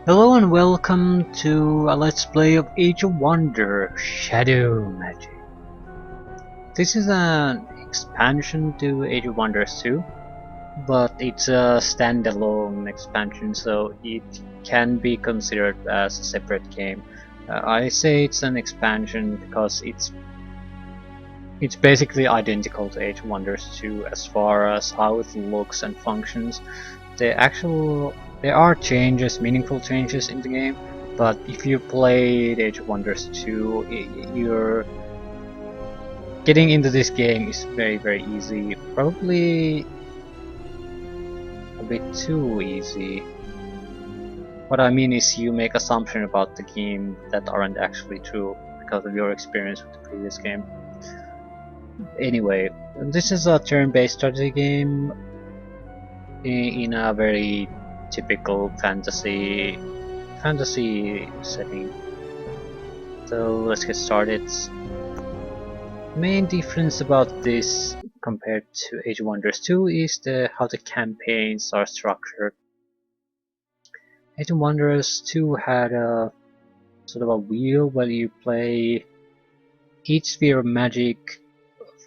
Hello and welcome to a Let's Play of Age of Wonder Shadow Magic. This is an expansion to Age of Wonders 2, but it's a standalone expansion, so it can be considered as a separate game. I say it's an expansion because it's basically identical to Age of Wonders 2 as far as how it looks and functions. There are changes, meaningful changes in the game, but if you played Age of Wonders 2, you're getting into this game is very easy. Probably a bit too easy. What I mean is you make assumptions about the game that aren't actually true because of your experience with the previous game. Anyway, this is a turn-based strategy game in a very typical fantasy setting. So let's get started. Main difference about this compared to Age of Wonders 2 is how the campaigns are structured. Age of Wonders 2 had a sort of a wheel where you play each sphere of magic: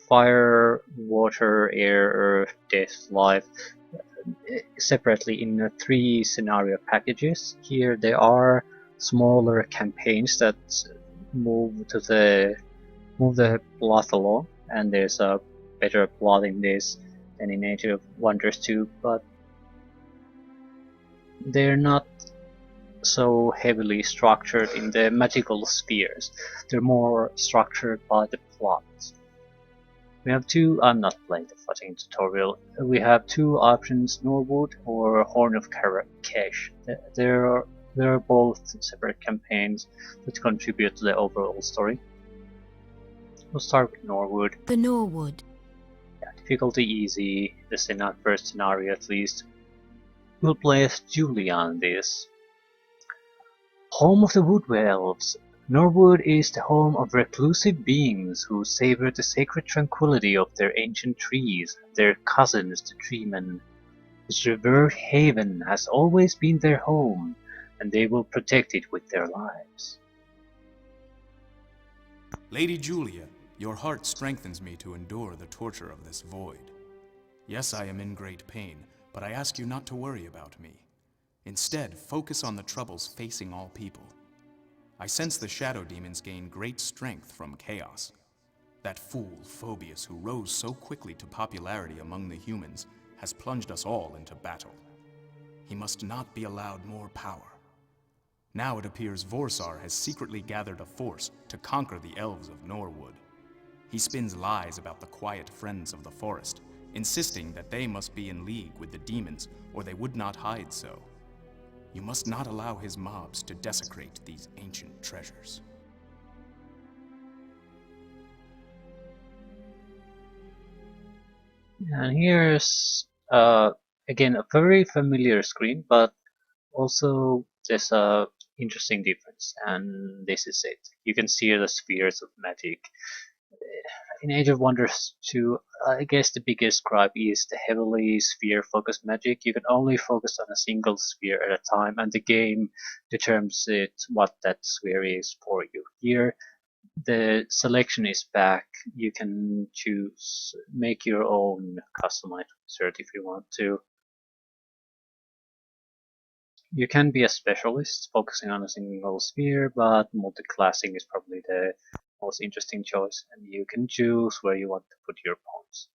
fire, water, air, earth, death, life, separately in three scenario packages. Here there are smaller campaigns that move to move the plot along, and there's a better plot in this than in Age of Wonders 2, but they're not so heavily structured in the magical spheres. They're more structured by the plot. We have two. I'm not playing the fighting tutorial. We have two options: Norwood or Horn of Cash. They're both separate campaigns that contribute to the overall story. We'll start with Norwood. The Norwood. Yeah, difficulty easy. The first scenario at least. We'll play as Julia on this. Home of the Wood Elves. Norwood is the home of reclusive beings who savor the sacred tranquility of their ancient trees, their cousins the treemen. This revered haven has always been their home, and they will protect it with their lives. Lady Julia, your heart strengthens me to endure the torture of this void. Yes, I am in great pain, but I ask you not to worry about me. Instead, focus on the troubles facing all people. I sense the shadow demons gain great strength from chaos. That fool, Phobius, who rose so quickly to popularity among the humans, has plunged us all into battle. He must not be allowed more power. Now it appears Vorsar has secretly gathered a force to conquer the elves of Norwood. He spins lies about the quiet friends of the forest, insisting that they must be in league with the demons or they would not hide so. You must not allow his mobs to desecrate these ancient treasures. And here's again a very familiar screen, but also there's a interesting difference, and this is it. You can see the spheres of magic. In Age of Wonders 2, I guess the biggest gripe is the heavily sphere-focused magic. You can only focus on a single sphere at a time, and the game determines what that sphere is for you. Here, the selection is back. You can make your own customized wizard if you want to. You can be a specialist focusing on a single sphere, but multi-classing is probably the most interesting choice, and you can choose where you want to put your pawns.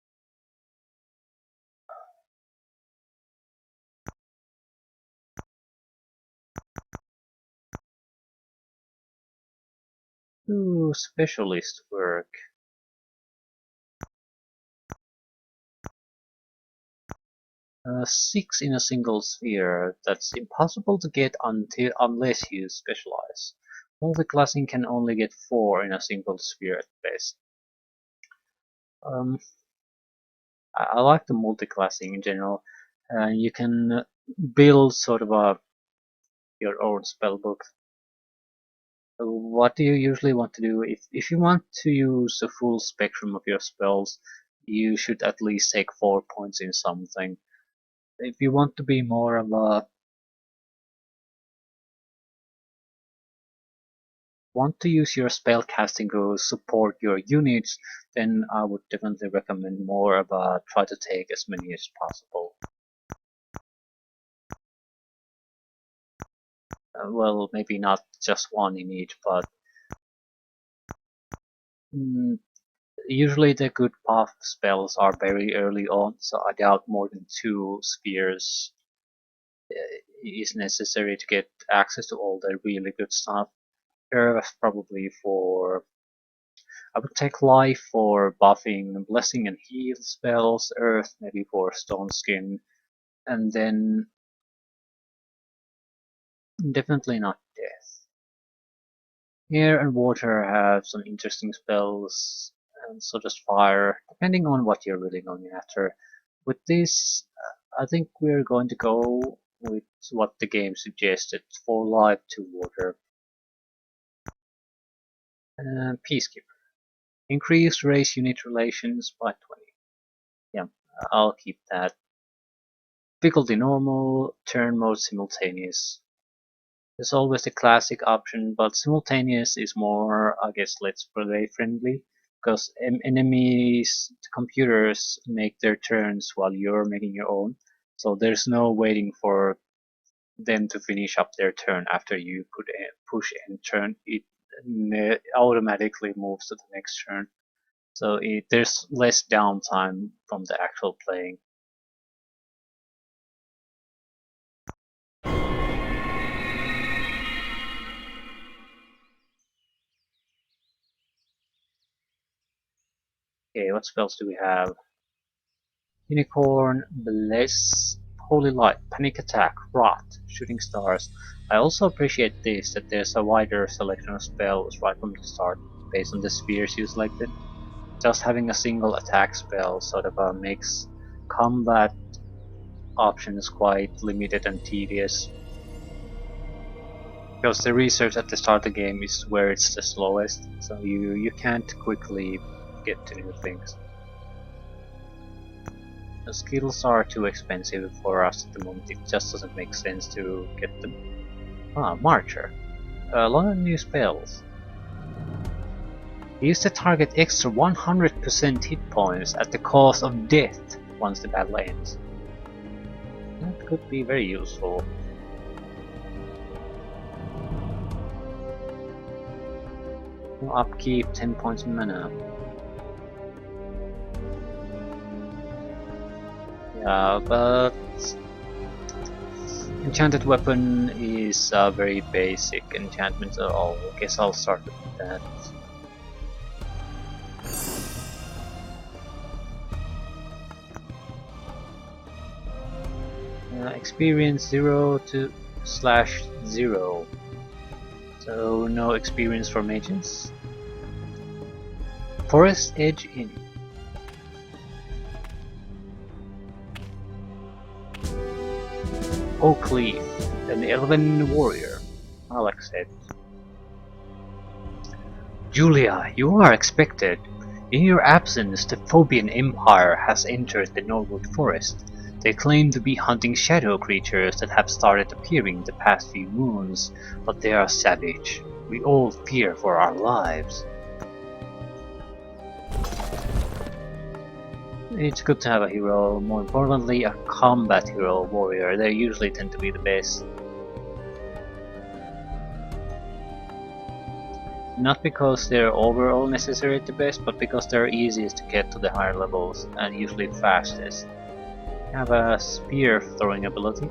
Ooh, specialist work. Six in a single sphere. That's impossible to get unless you specialize. Multi-classing can only get four in a single sphere at best. Um, I like the multi-classing in general. You can build sort of your own spellbook. What do you usually want to do? If you want to use the full spectrum of your spells, you should at least take 4 points in something. If you want to be more of a want to use your spell casting to support your units, then I would definitely recommend more about try to take as many as possible. Well, maybe not just one in each, but mm, usually the good buff spells are very early on, so I doubt more than 2 spheres is necessary to get access to all the really good stuff. Earth probably for I would take life for buffing blessing and heal spells, earth maybe for stone skin, and then definitely not death. Air and water have some interesting spells, and so does fire, depending on what you're really going after. With this, I think we're going to go with what the game suggested, 4 life, 2 water. Peacekeeper. Increase race unit relations by 20. Yeah, I'll keep that. Difficulty normal, turn mode simultaneous. There's always the classic option, but simultaneous is more, I guess, let's play friendly, because enemies, computers make their turns while you're making your own, so there's no waiting for them to finish up their turn after you push end turn. It automatically moves to the next turn, so there's less downtime from the actual playing. Okay, what spells do we have? Unicorn, Bless, Holy Light, Panic Attack, Wrath, Shooting Stars. I also appreciate this, that there's a wider selection of spells right from the start, based on the spheres you selected. Just having a single attack spell sort of makes combat options quite limited and tedious. Because the research at the start of the game is where it's the slowest, so you can't quickly get to new things. The skills are too expensive for us at the moment, it just doesn't make sense to get them. Marcher. A lot of new spells. Use the target extra 100% hit points at the cost of death once the battle ends. That could be very useful. Upkeep 10 points mana. Yeah, but enchanted weapon is a very basic enchantment, so I guess I'll start with that. Experience 0 to /0, so no experience for mages. Forest Edge Inn. Oak Leaf, an elven warrior. I'll accept. Julia, you are expected. In your absence, the Phobian Empire has entered the Norwood forest. They claim to be hunting shadow creatures that have started appearing the past few moons, but they are savage. We all fear for our lives. It's good to have a hero, more importantly a combat hero warrior, they usually tend to be the best. Not because they're overall necessarily the best, but because they're easiest to get to the higher levels, and usually fastest. Have a spear throwing ability.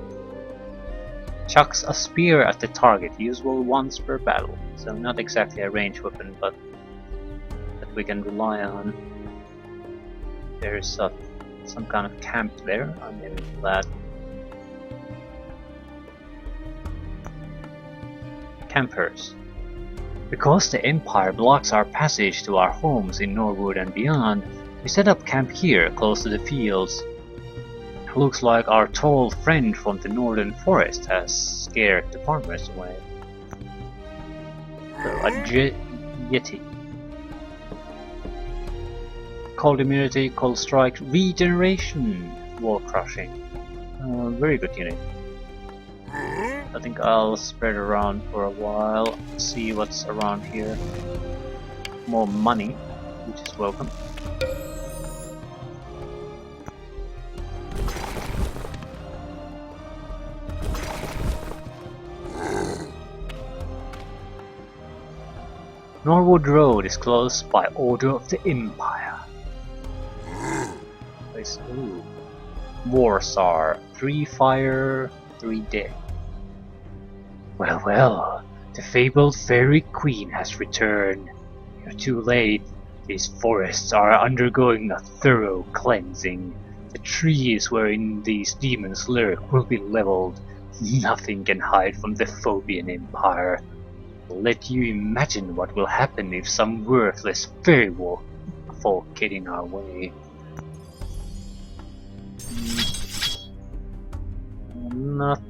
Chucks a spear at the target, usable once per battle, so not exactly a ranged weapon, but that we can rely on. There's some kind of camp there, I'm aiming for that. Campers. Because the Empire blocks our passage to our homes in Norwood and beyond, we set up camp here, close to the fields. Looks like our tall friend from the northern forest has scared the farmers away. So, a Yeti. Cold immunity, cold strike, regeneration, wall crushing. Very good unit. I think I'll spread around for a while, see what's around here. More money, which is welcome. Norwood Road is closed by order of the Empire. Ooh. Warsaw, 3 fire, 3 dead. Well, well, the fabled fairy queen has returned. You're too late. These forests are undergoing a thorough cleansing. The trees wherein these demons lurk will be leveled. Nothing can hide from the Phobian Empire. Let you imagine what will happen if some worthless fairy folk get in our way. Not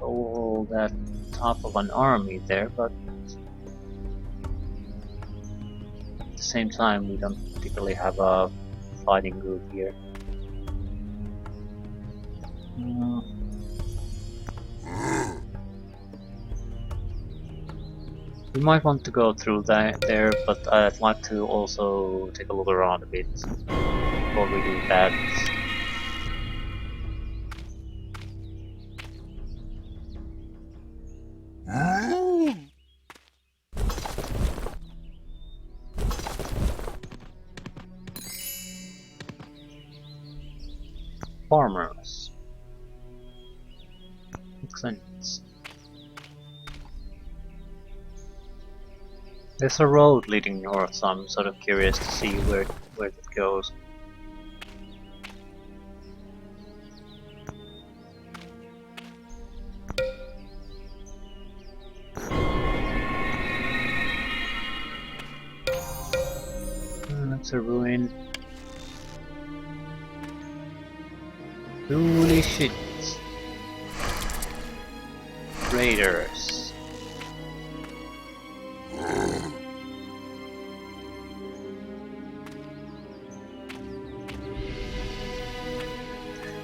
all that top of an army there, but at the same time we don't particularly have a fighting group here. We might want to go through there, but I'd like to also take a look around a bit before we do that. Farmers. Makes sense. There's a road leading north, so I'm sort of curious to see where it goes. That's a ruin. Holy shit! Raiders.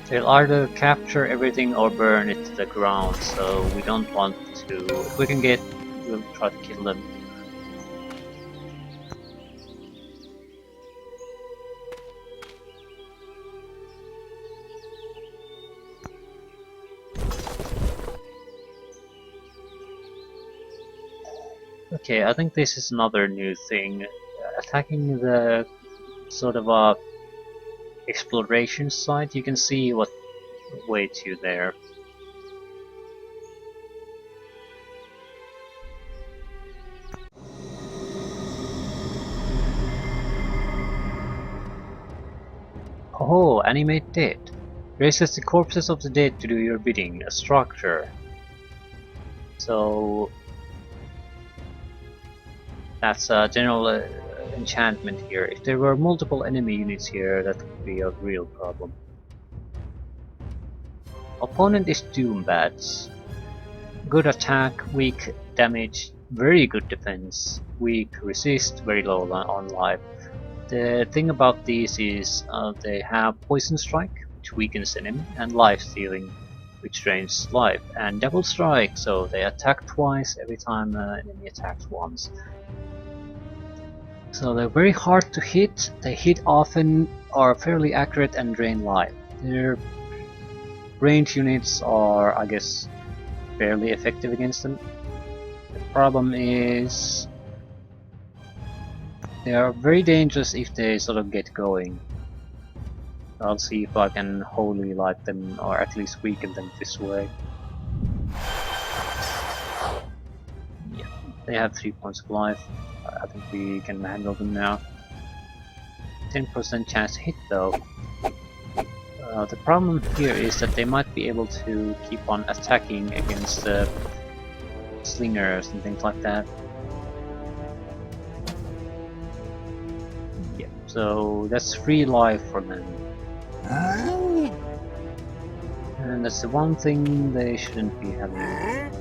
They'll either capture everything or burn it to the ground, so we don't want to. If we can we'll try to kill them. Okay, I think this is another new thing. Attacking the sort of a exploration site, you can see what waits you there. Oh, animate dead. Raises the corpses of the dead to do your bidding, a structure. So that's a general enchantment here. If there were multiple enemy units here, that would be a real problem. Opponent is Doom Bats. Good attack, weak damage, very good defense, weak resist, very low on life. The thing about these is they have Poison Strike, which weakens enemy, and Life Stealing, which drains life, and Double Strike, so they attack twice every time an enemy attacks once. So they're very hard to hit, they hit often, are fairly accurate and drain life. Their range units are, I guess, fairly effective against them. The problem is they are very dangerous if they sort of get going. I'll see if I can wholly light them, or at least weaken them this way. Yeah, they have 3 points of life. I think we can handle them now. 10% chance to hit though. The problem here is that they might be able to keep on attacking against slingers and things like that. Yeah, so that's free life for them. And that's the one thing they shouldn't be having.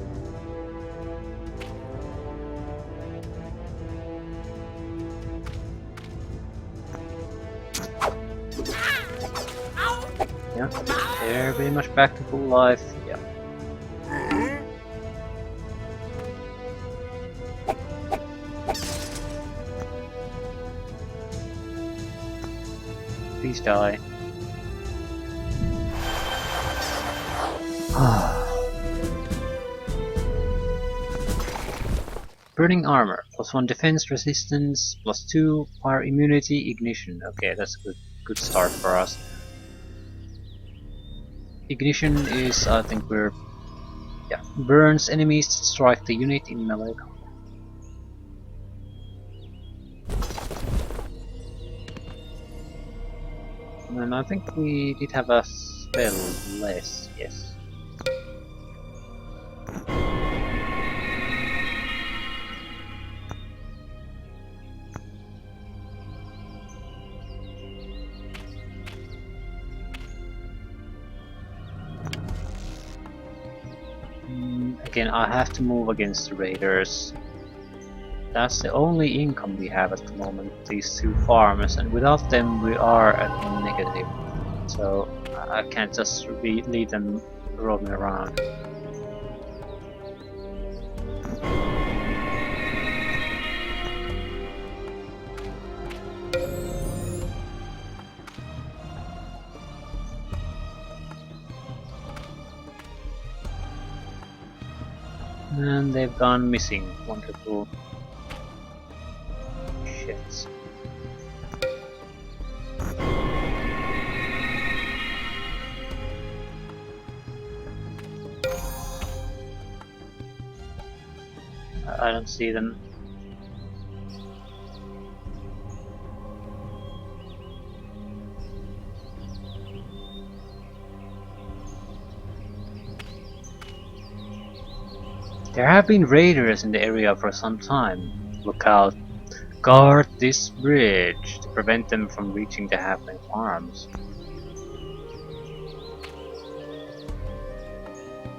Yeah, they're very much back to full life. Yeah. Please die. Burning armor, +1 defense resistance, +2 fire immunity, ignition. Okay, that's a good start for us. Ignition is, I think burns enemies that strike the unit in melee combat. And I think we did have a spell less, yes. Again, I have to move against the raiders. That's the only income we have at the moment, these two farms, and without them we are at negative. So I can't just leave them roaming around. And they've gone missing. Wonderful. Shit. I don't see them. There have been raiders in the area for some time. Look out. Guard this bridge to prevent them from reaching the halfling farms.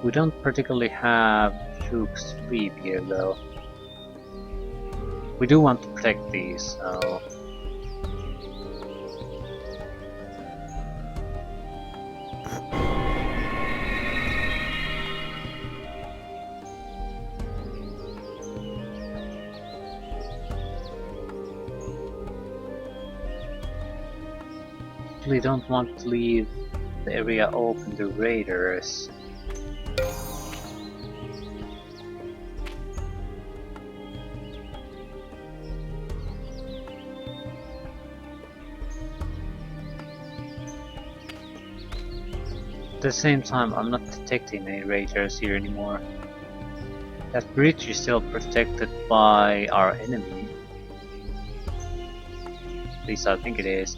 We don't particularly have troops sweep here though. We do want to protect these, so... We don't want to leave the area open to raiders. At the same time, I'm not detecting any raiders here anymore. That bridge is still protected by our enemy. At least I think it is.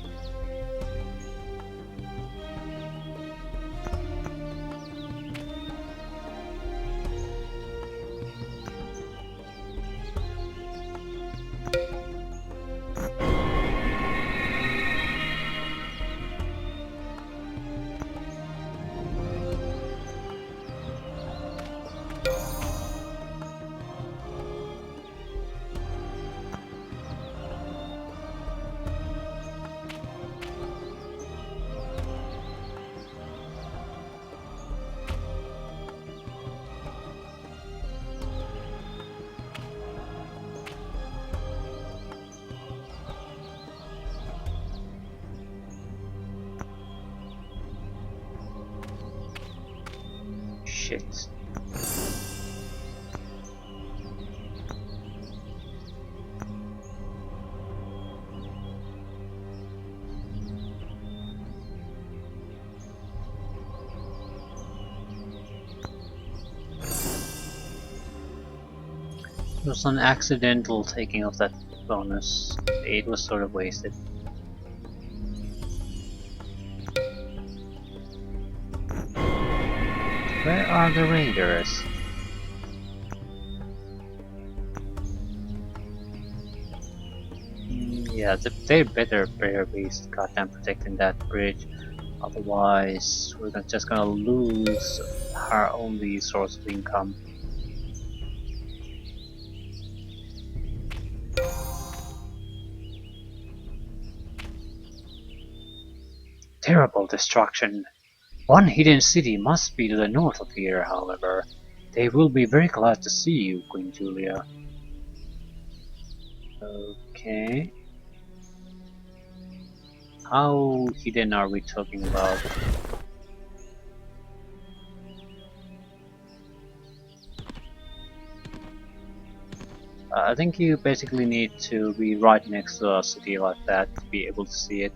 Shit. It was an accidental taking of that bonus. It was sort of wasted. Where are the raiders? Yeah, they better be goddamn protecting that bridge. Otherwise, we're just gonna lose our only source of income. Terrible destruction. One hidden city must be to the north of here, however. They will be very glad to see you, Queen Julia. Okay. How hidden are we talking about? I think you basically need to be right next to a city like that to be able to see it.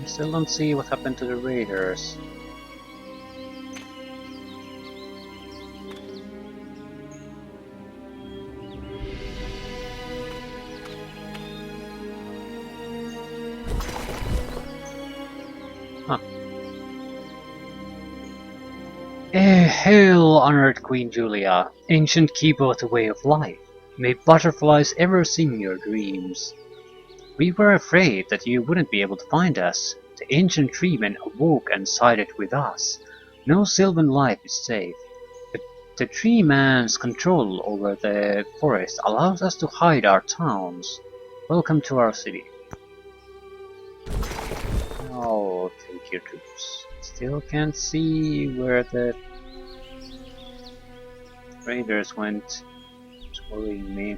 I still don't see what happened to the raiders. Huh. Hail, honored Queen Julia, ancient keeper of the way of life. May butterflies ever sing your dreams. We were afraid that you wouldn't be able to find us. The ancient treemen awoke and sided with us. No sylvan life is safe. The tree man's control over the forest allows us to hide our towns. Welcome to our city. Oh, take your troops. Still can't see where the raiders went. It's worrying me.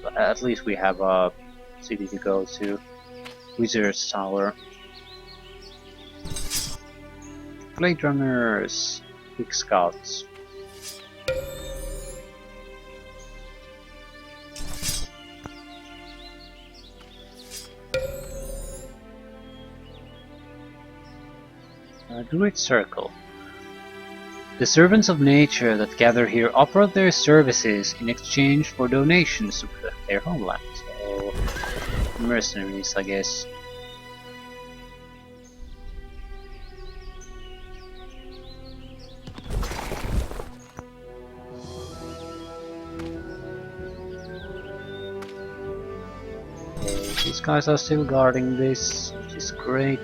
But at least we have a city to go to. Wizard's Tower. Blade Runners. Quick Scouts. Druid Circle. The servants of nature that gather here offer their services in exchange for donations to protect their homeland. So, mercenaries, I guess. Okay, these guys are still guarding this, which is great.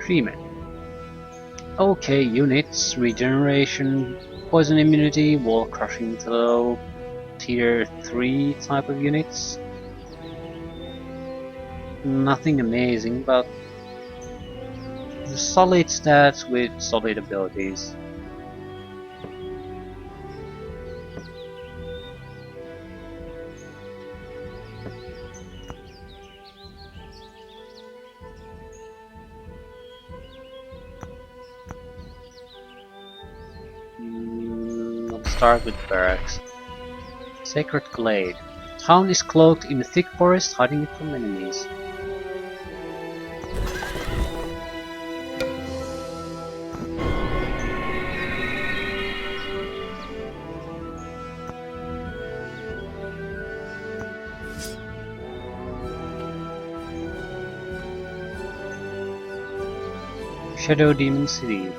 Treatment. Okay, units, regeneration, poison immunity, wall crushing throw, tier 3 type of units. Nothing amazing, but solid stats with solid abilities. Let's start with barracks. Sacred Glade. Town is cloaked in a thick forest, hiding it from enemies. Shadow Demon City.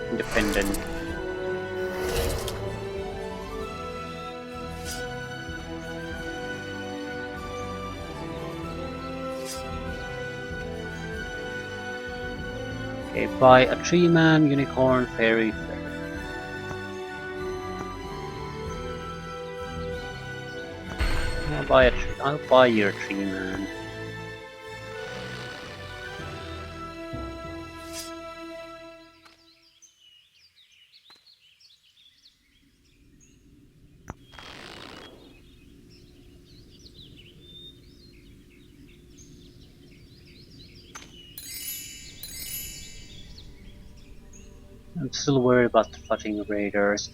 Independent. Okay, buy a tree man, unicorn, fairy, I'll buy your tree man. I'm still worried about the fucking raiders.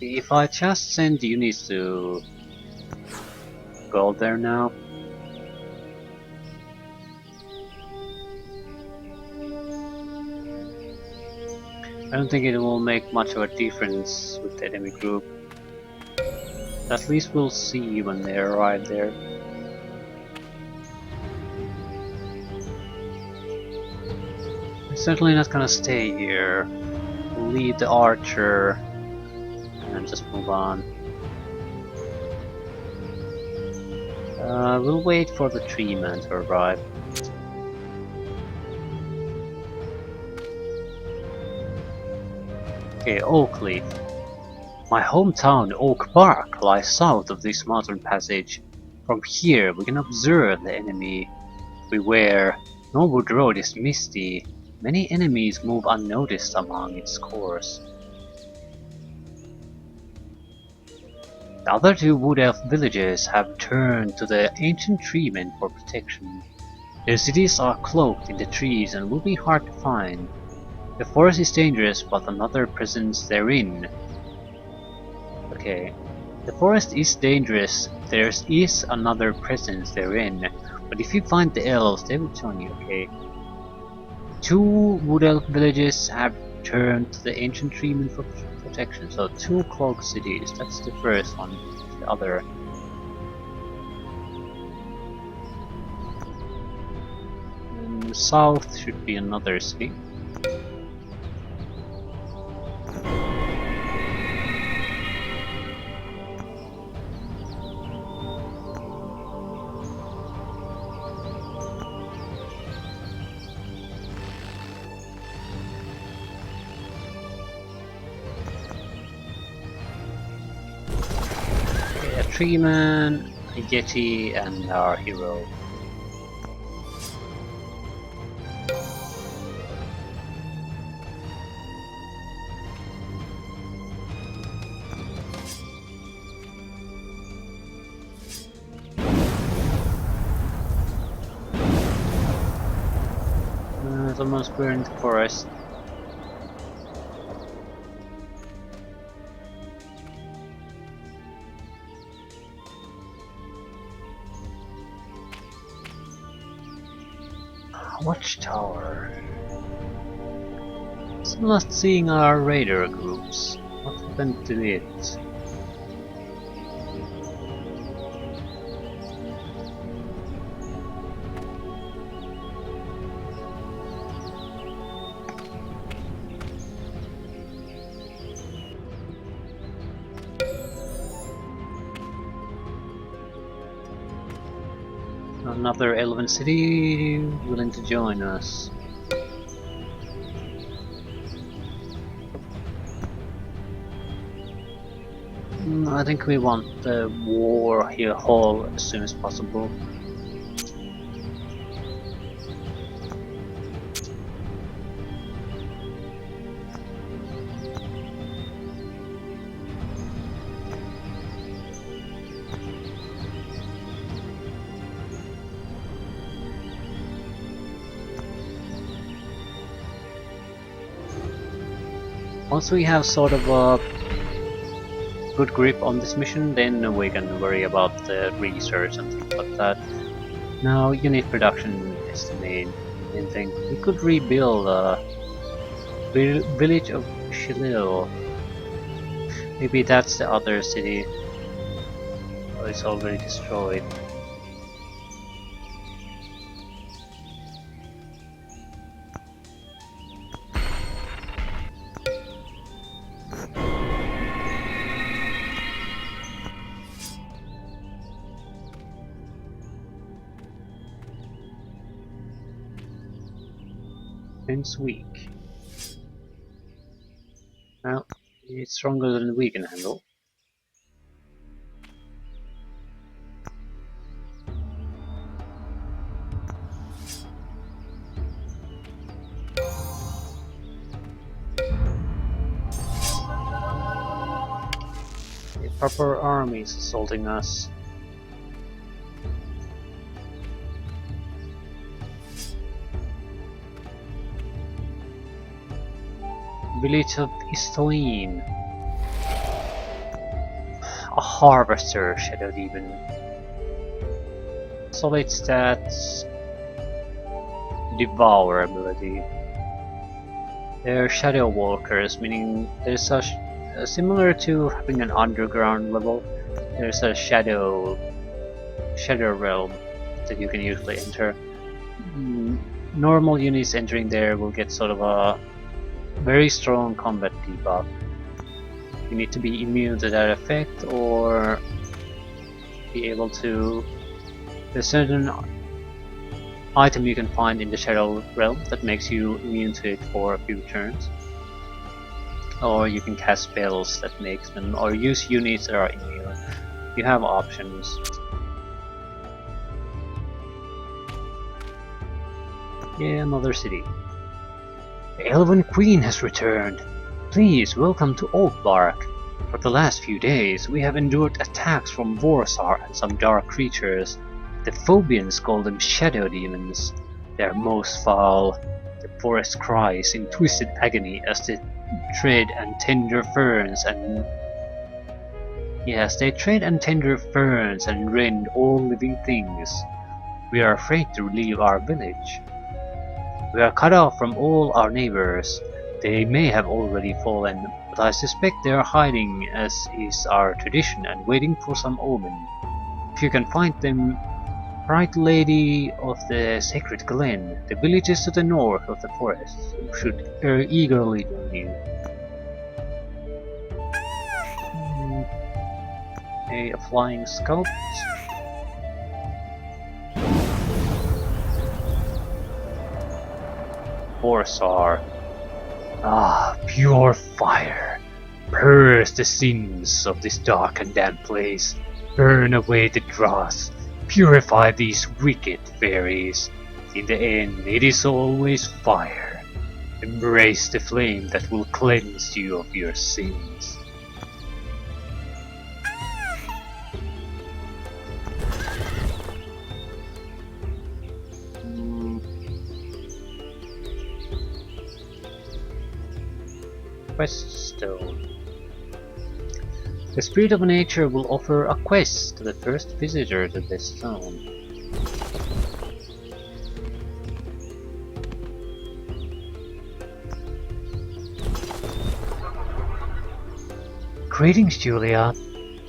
If I just send units to go there now, I don't think it will make much of a difference with the enemy group. At least we'll see when they arrive there. I'm certainly not gonna stay here. We'll leave the archer and just move on. We'll wait for the tree man to arrive. Okay, Oakleaf. My hometown, Oak Park, lies south of this mountain passage. From here, we can observe the enemy. Beware, Norwood Road is misty. Many enemies move unnoticed along its course. The other two Wood Elf villages have turned to the ancient treemen for protection. Their cities are cloaked in the trees and will be hard to find. The forest is dangerous, but another presence therein. Okay. The forest is dangerous, there is another presence therein. But if you find the elves, they will join you, okay? Two Wood Elf villages have turned to the ancient treemen for protection. So two cloaked cities, that's the first one. The other. And south should be another city. A treeman, a yeti, and our hero. It's almost burned the forest. Watchtower. Still not seeing our radar groups. What happened to it? Another Elven city willing to join us. I think we want the war here hall as soon as possible. Once we have sort of a good grip on this mission, then we can worry about the research and things like that. Now, unit production is the main thing. We could rebuild a village of Shilil. Maybe that's the other city. Oh, it's already destroyed. It's weak. Well, it's stronger than we can handle. The proper army is assaulting us. Village of Istoin. A harvester, Shadow Demon. Solid stats. Devour ability. They're shadow walkers, meaning there's such similar to having an underground level. There's a shadow realm that you can usually enter. Normal units entering there will get sort of a very strong combat debuff. You need to be immune to that effect or be able to There's certain item you can find in the Shadow Realm that makes you immune to it for a few turns. Or you can cast spells that makes them, or use units that are immune. You have options. Yeah, another city. The Elven Queen has returned. Please welcome to Oakbark. For the last few days, we have endured attacks from Vorsar and some dark creatures. The Phobians call them shadow demons. They are most foul. The forest cries in twisted agony as they tread and tender ferns and rend all living things. We are afraid to leave our village. We are cut off from all our neighbors. They may have already fallen, but I suspect they are hiding as is our tradition and waiting for some omen. If you can find them, Bright Lady of the Sacred Glen, the villages to the north of the forest, should eagerly join you. A flying scout. Borsar. Ah, pure fire. Purge the sins of this dark and damp place. Burn away the dross. Purify these wicked fairies. In the end, it is always fire. Embrace the flame that will cleanse you of your sins. Quest Stone. The Spirit of Nature will offer a quest to the first visitor to this stone. Greetings, Julia.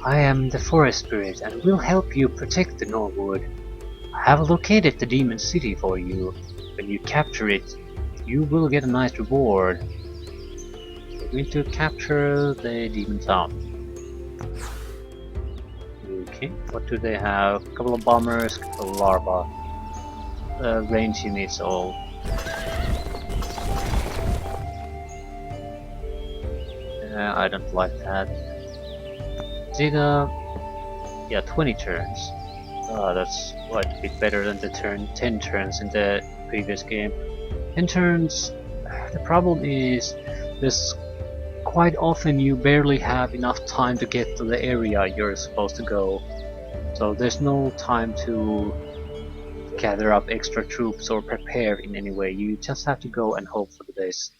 I am the Forest Spirit and will help you protect the Norwood. I have located the Demon City for you. When you capture it, you will get a nice reward. We're going to capture the Demon Town. Okay, what do they have? A couple of bombers, a couple of larva. Range units all. I don't like that. Zeta, yeah, 20 turns. That's quite a bit better than the 10 turns in the previous game. 10 turns, the problem is this. Quite often you barely have enough time to get to the area you're supposed to go, so there's no time to gather up extra troops or prepare in any way. You just have to go and hope for the best.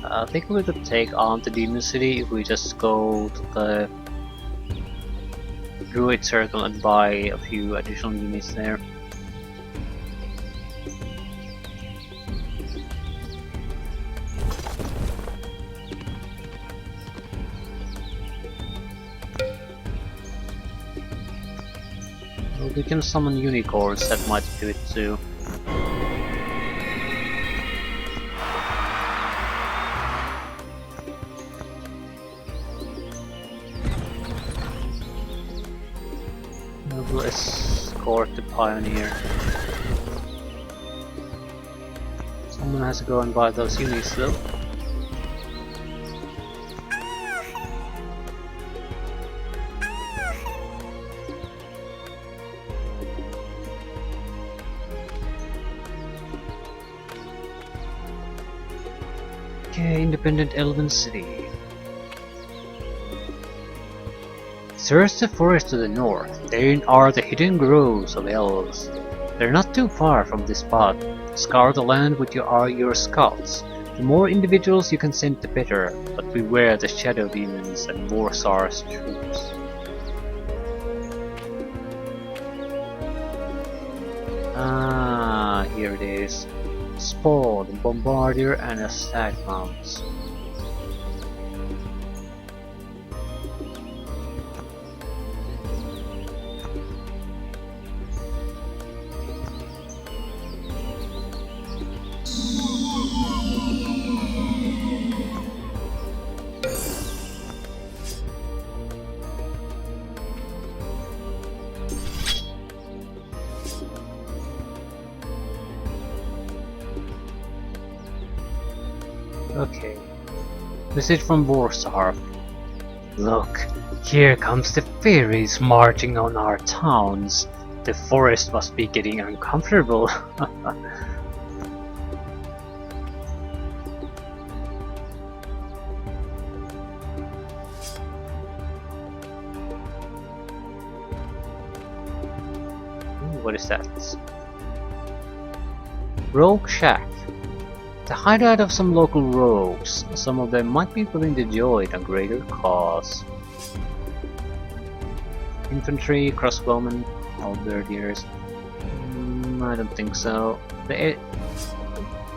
I think we could take on the Demon City if we just go to the Druid Circle and buy a few additional units there. Well, we can summon unicorns, that might do it too. escort the pioneer. Someone has to go and buy those units though. Okay, independent Elven City. There's the forest to the north. There are the hidden groves of elves. They're not too far from this spot. Scour the land with your scouts. The more individuals you can send the better, but beware the shadow demons and Morsar's troops. Ah, here it is. Spawn, Bombardier and a Stag Mounts. Okay. Message from Borsarf. Look, here comes the fairies marching on our towns. The forest must be getting uncomfortable. What is that? Rogue Shack. The hideout of some local rogues. Some of them might be willing to join a greater cause. Infantry, crossbowmen, halberdiers. I don't think so.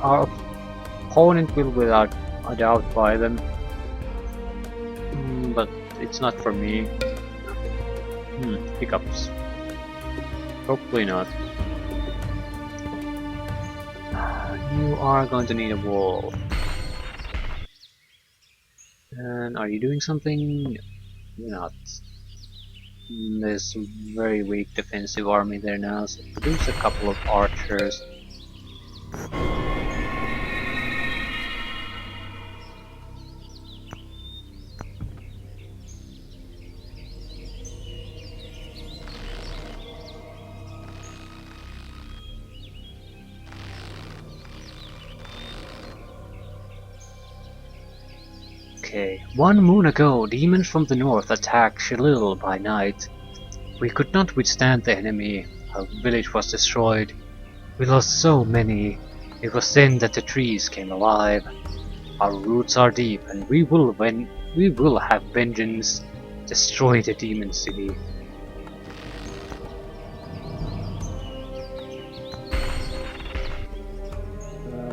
Our opponent will without a doubt buy them. But it's not for me. Pickups. Hopefully not. You are going to need a wall. And are you doing something? You're not. There's a very weak defensive army there now, so produce a couple of archers. Okay, 1 moon ago, demons from the north attacked Shalil by night. We could not withstand the enemy. Our village was destroyed. We lost so many. It was then that the trees came alive. Our roots are deep, and we will have vengeance. Destroy the demon city.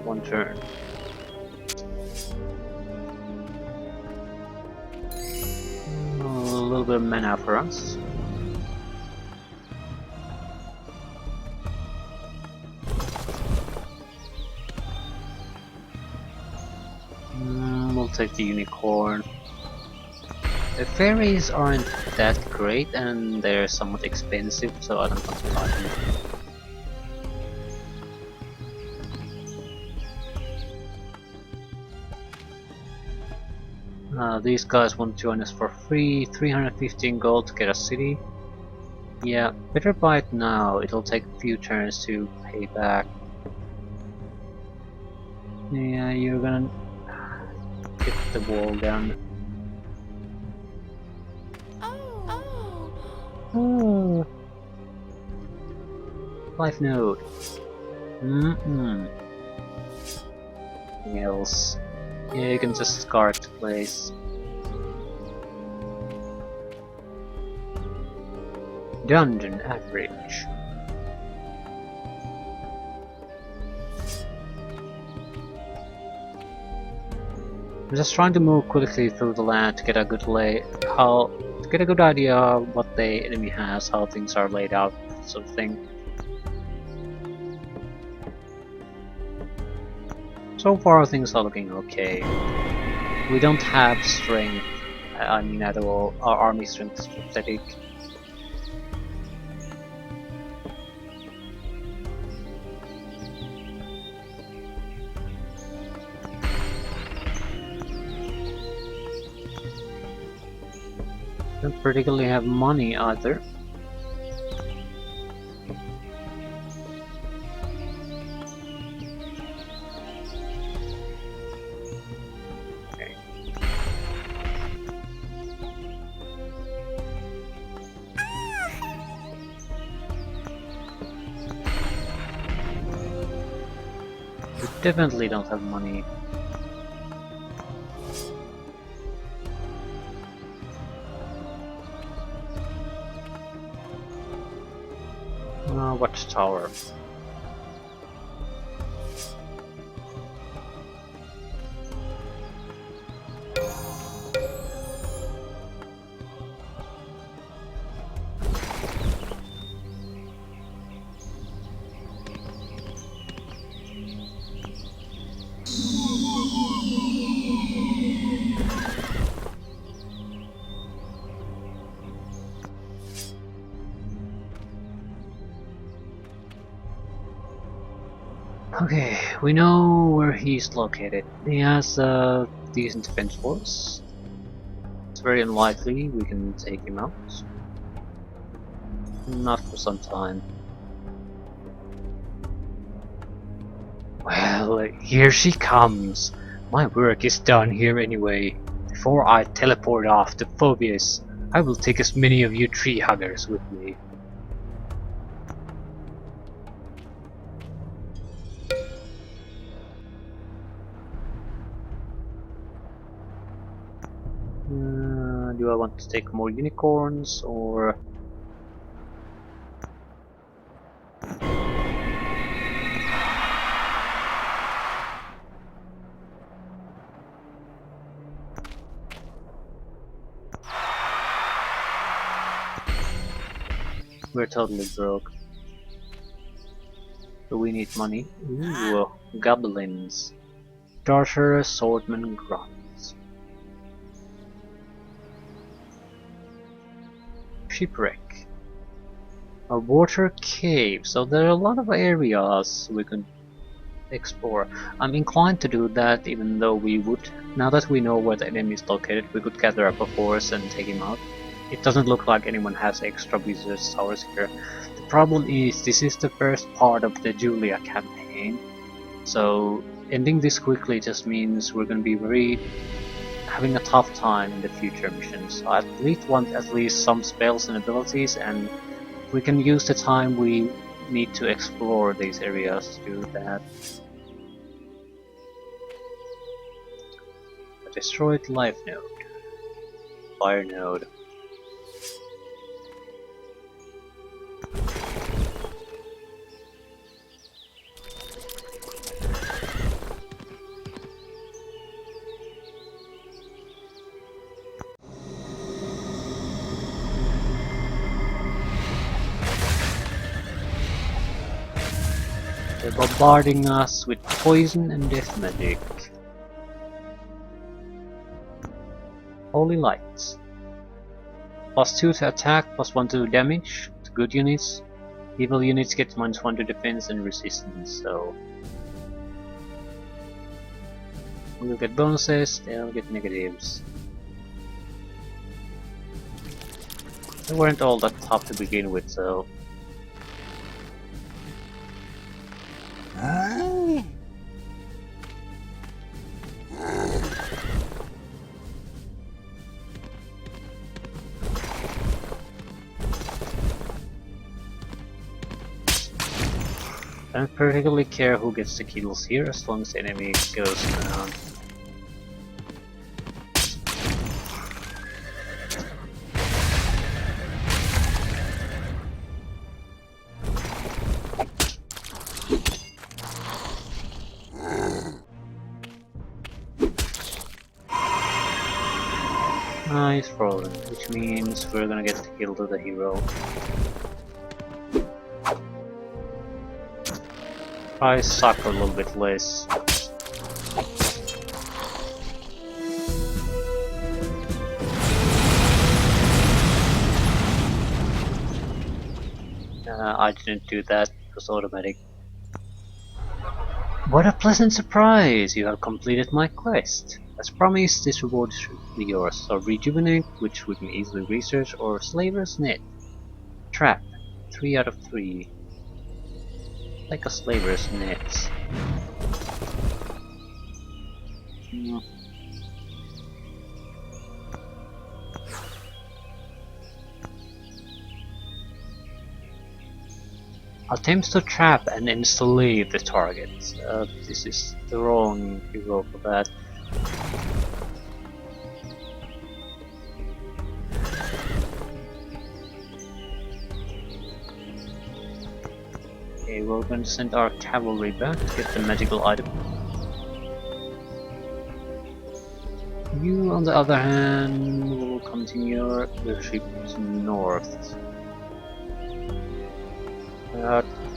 One turn. A little bit of mana for us. We'll take the unicorn. The fairies aren't that great and they're somewhat expensive, so I don't want to buy them. These guys want to join us for free, 315 gold to get a city. Yeah, better buy it now, it'll take a few turns to pay back. Yeah, you're gonna get the wall down. Oh. Life node. Anything else? Yeah, you can just scar the place. Dungeon average. I'm just trying to move quickly through the land to get a good idea of what the enemy has, how things are laid out, sort of thing. So far things are looking okay. We don't have strength, I mean at all. Our army strength is pathetic. Don't particularly have money either. Okay. We definitely don't have money. Watchtower. Okay, we know where he's located. He has a decent defense force. It's very unlikely we can take him out. Not for some time. Well, here she comes. My work is done here anyway. Before I teleport off to Phobius, I will take as many of you tree huggers with me. Do I want to take more unicorns or... We're totally broke. So we need money. Ooh, goblins. Darter, swordman, grunts. Shipwreck. A water cave. So there are a lot of areas we can explore. I'm inclined to do that, even though we would. Now that we know where the enemy is located, we could gather up a force and take him out. It doesn't look like anyone has extra research towers here. The problem is, this is the first part of the Julia campaign, so ending this quickly just means we're going to be having a tough time in the future missions. I at least want at least some spells and abilities, and we can use the time we need to explore these areas to do that. A destroyed life node. Fire node. They're bombarding us with poison and death magic. Holy lights. +2 to attack, +1 to damage to good units. Evil units get -1 to defense and resistance, so we'll get bonuses, they'll get negatives. They weren't all that tough to begin with, so I don't particularly care who gets the kills here, as long as the enemy goes down. Nice rolling, which means we're gonna get the kill to the hero. I suck a little bit less. I didn't do that, it was automatic. What a pleasant surprise! You have completed my quest. As promised, this reward should be yours. So rejuvenate, which we can easily research, or slaver's net. Trap, 3 out of 3. Like a slaver's net. Attempts to trap and enslave the target. This is the wrong hero for that. Okay, we're going to send our cavalry back to get the magical item. You, on the other hand, will continue your trip north.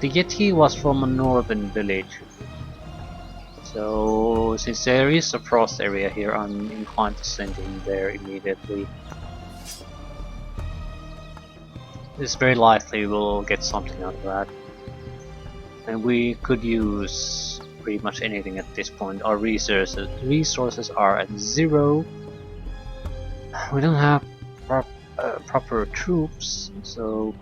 The Yeti was from a northern village, so since there is a frost area here, I'm inclined to send him there immediately. It's very likely we'll get something out of that. And we could use pretty much anything at this point. Our resources are at 0. We don't have proper troops, so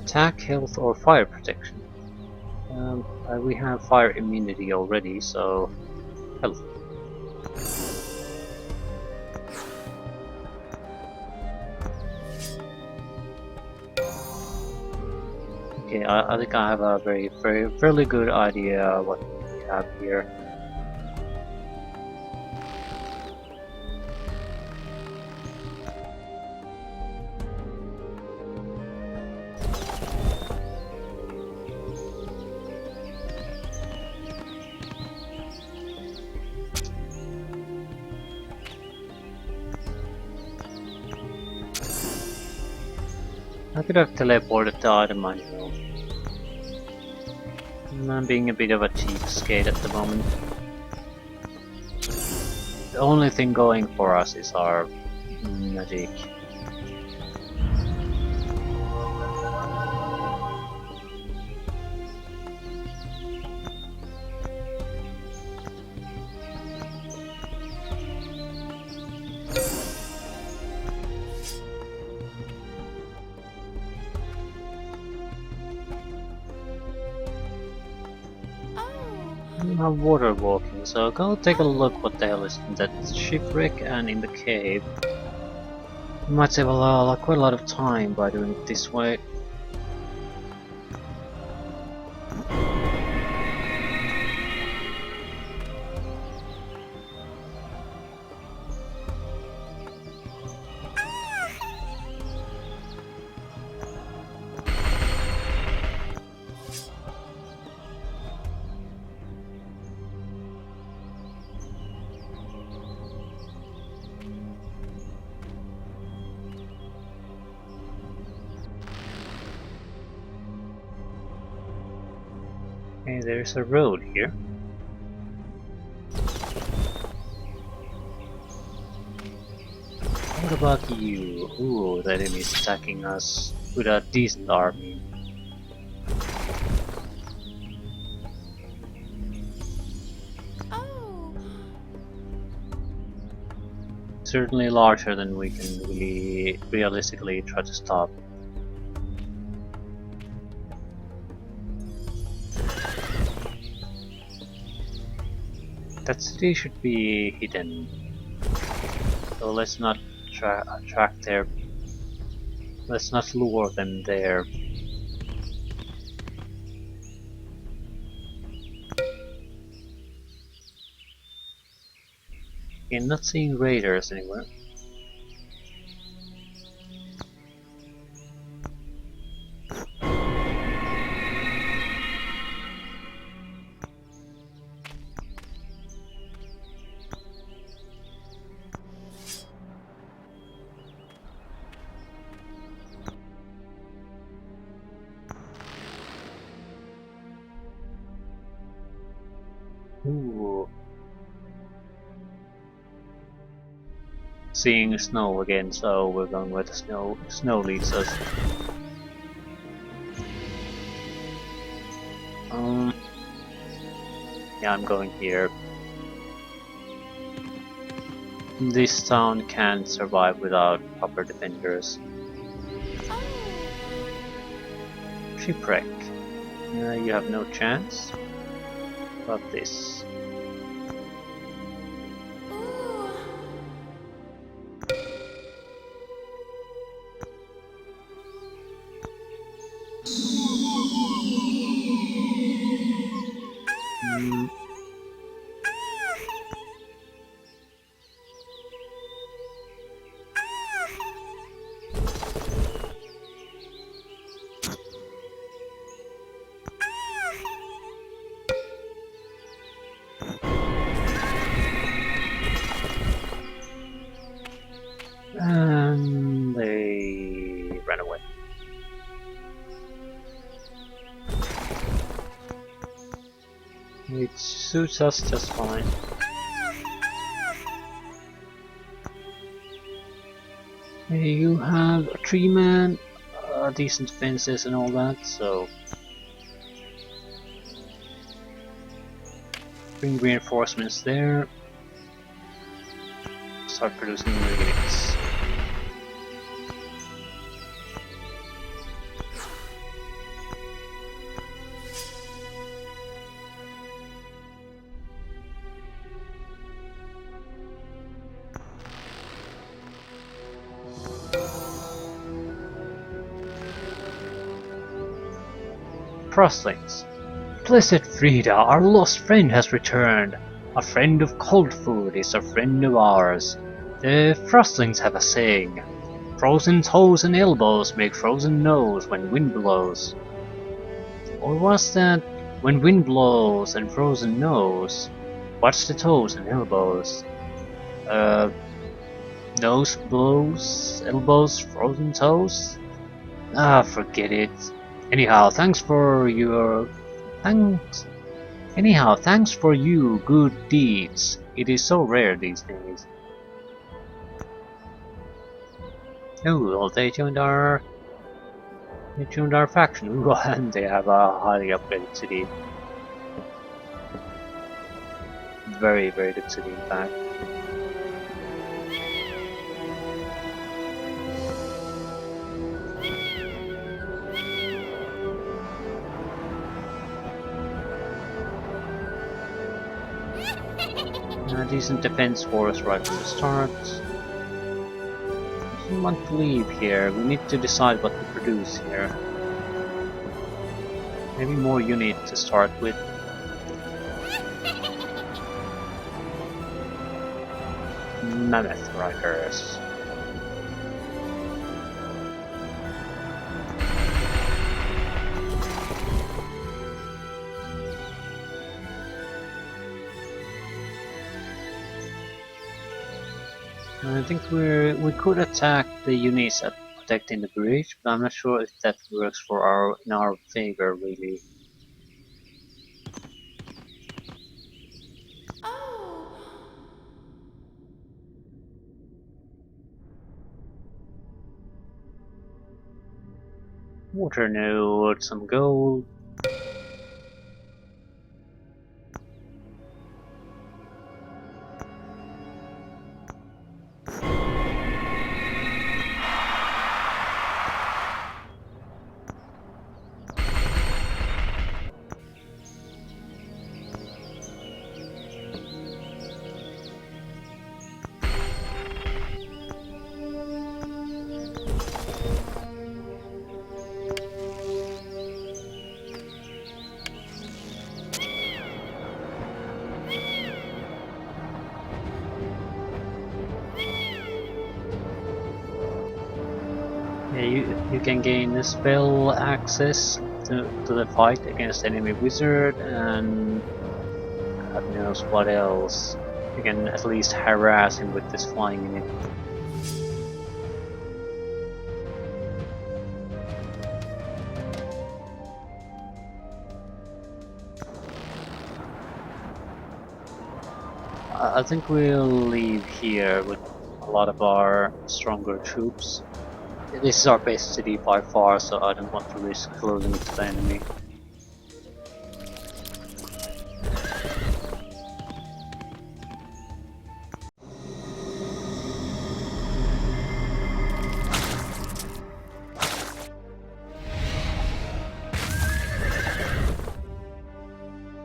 attack, health, or fire protection. We have fire immunity already, so health. Okay, I think I have a fairly good idea what we have here. I could have teleported the item, I know. I'm being a bit of a cheapskate at the moment. The only thing going for us is our magic. Water walking, so go take a look what the hell is in that shipwreck and in the cave. You might save quite a lot of time by doing it this way. Okay, there's a road here. What about you? Ooh, that enemy is attacking us with a decent army. Oh. Certainly larger than we can really realistically try to stop. That city should be hidden, so let's not attract their. Let's not lure them there. Okay, not seeing raiders anywhere. Ooh. seeing snow again, so we're going where the snow leads us. Yeah, I'm going here. This town can't survive without proper defenders. Shipwreck. You have no chance. What about this? And they ran away. It suits us just fine. You have a tree man, decent fences and all that, so bring reinforcements there. Start producing new units. Frostlings. Blessed Frida, our lost friend has returned. A friend of cold food is a friend of ours. The Frostlings have a saying. Frozen toes and elbows make frozen nose when wind blows. Or was that when wind blows and frozen nose? What's the toes and elbows? Nose blows, elbows, frozen toes? Ah, forget it. Anyhow, thanks for your good deeds. It is so rare these days. Oh, well, they joined our faction. Ooh, and they have a highly upgraded city. Very, very good city, in fact. Decent defense force right from the start. I don't want to leave here. We need to decide what to produce here. Maybe more unit to start with. Mammoth Riders. I think we could attack the units at protecting the bridge, but I'm not sure if that works for in our favor really. Water node, some gold. Yeah, you can gain the spell access to the fight against enemy wizard, and God knows what else. You can at least harass him with this flying unit. I think we'll leave here with a lot of our stronger troops. This is our best city by far, so I don't want to risk losing it to the enemy.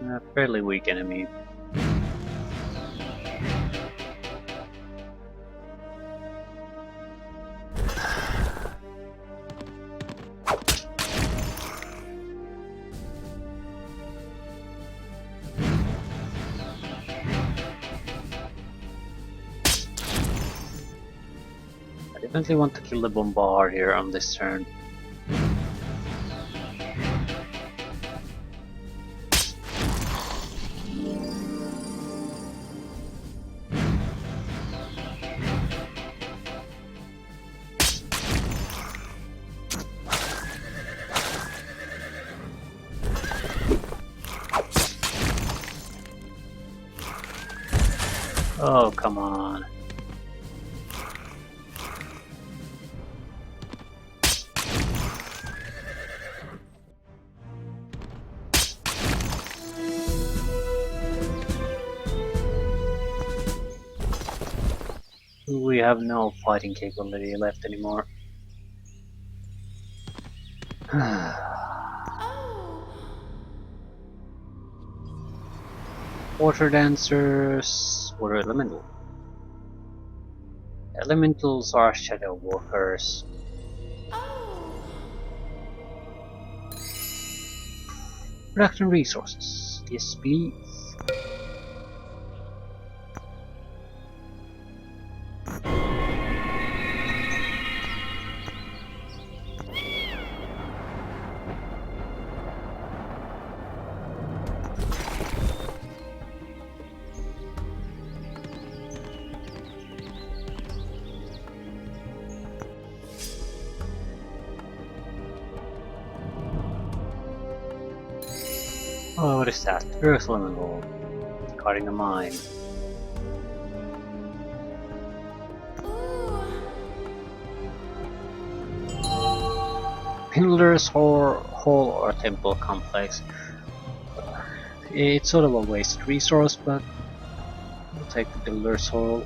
A fairly weak enemy. I definitely want to kill the bombard here on this turn. Oh, come on. We have no fighting capability left anymore. Water dancers, water elemental. Elementals are shadow walkers. Production resources. Yes, please. Oh, what is that? Earth elemental. Guarding a mine. Builder's Hall or Temple Complex. It's sort of a wasted resource, but we'll take the Builder's Hall.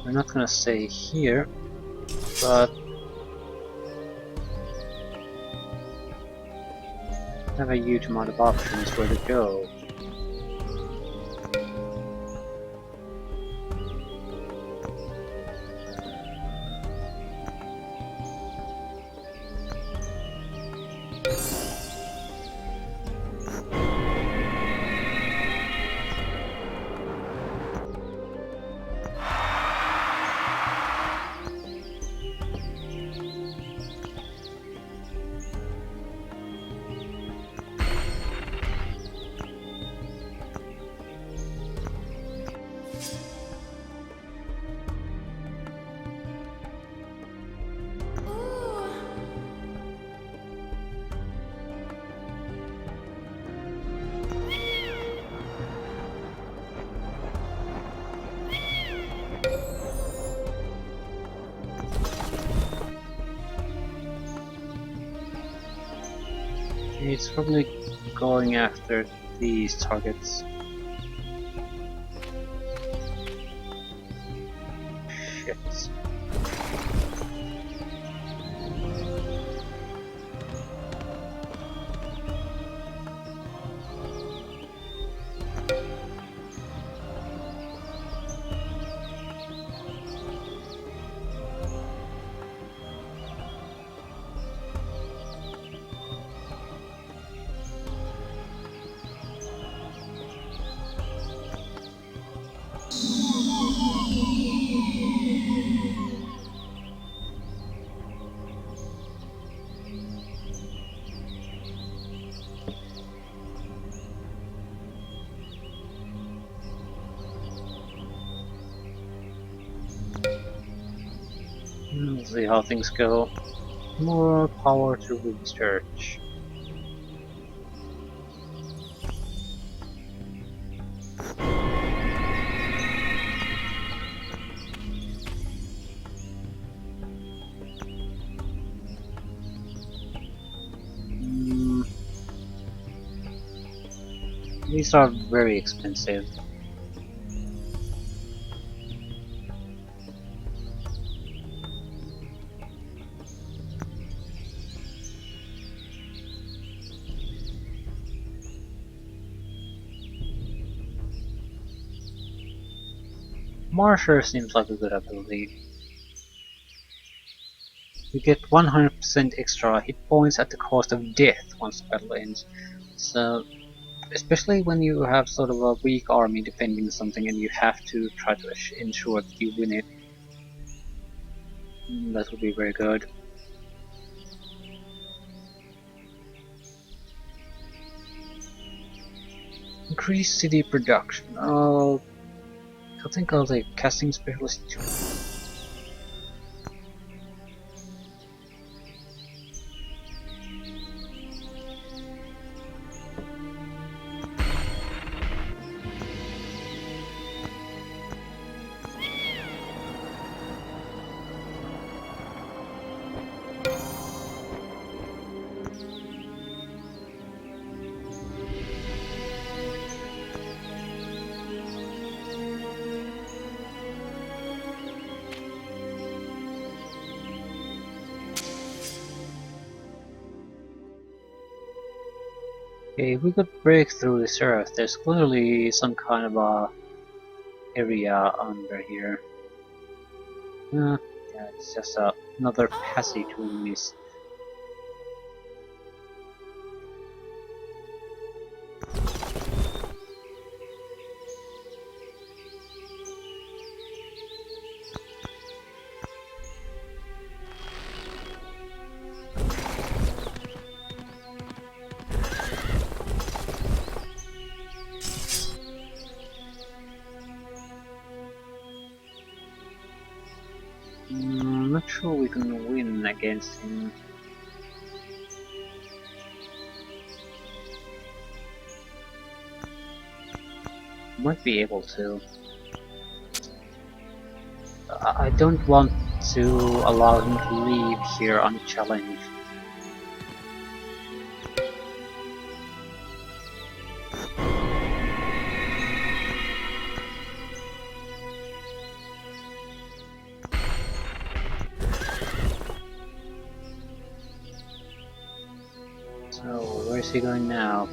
We're not gonna stay here, but have a huge amount of options where to go. It's probably going after these targets. Shit. Let's see how things go. More power to research. Hmm, these are very expensive. Marsher seems like a good ability. You get 100% extra hit points at the cost of death once the battle ends. So, especially when you have sort of a weak army defending something and you have to try to ensure that you win it, that would be very good. Increase city production. Oh, I think I'll take casting specialist 2. Okay, if we could break through this earth, there's clearly some kind of a area under here. Yeah, it's just another passage we missed. I'm not sure we can win against him. Might be able to. I don't want to allow him to leave here unchallenged. So, where is he going now?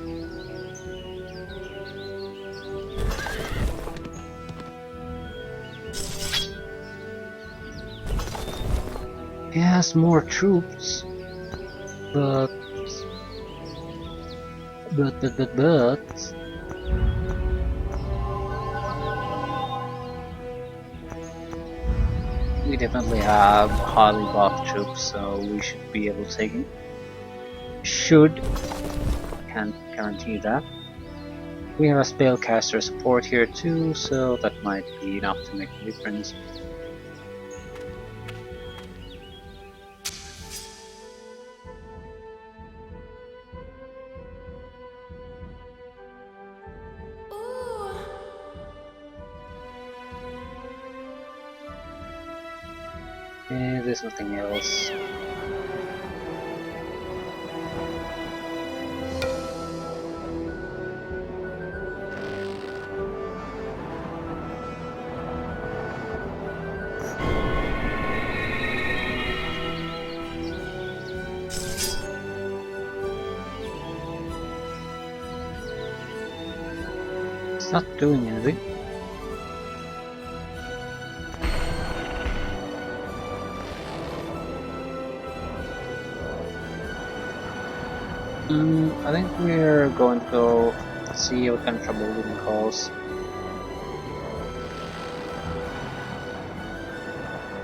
He has more troops, but we definitely have highly buffed troops, so we should be able to take him. Should, can't guarantee that. We have a spellcaster support here too, so that might be enough to make a difference. There's nothing else. It's not doing anything. I think we're going to go see what kind of trouble we can cause.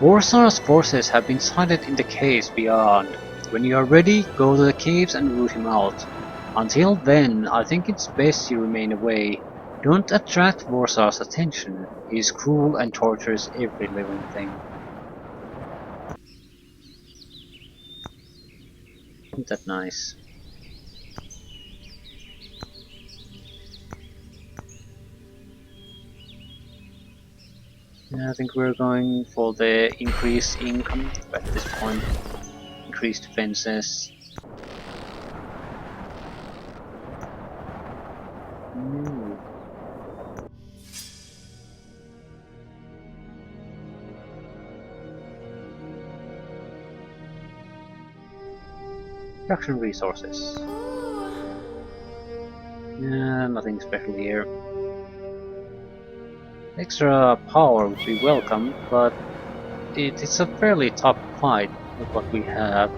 Warsar's forces have been sighted in the caves beyond. When you are ready, go to the caves and root him out. Until then, I think it's best you remain away. Don't attract Warsar's attention. He is cruel and tortures every living thing. Isn't that nice? Yeah, I think we're going for the increased income at this point. Increased defenses. Production resources. Yeah, nothing special here. Extra power would be welcome, but it's a fairly tough fight with what we have.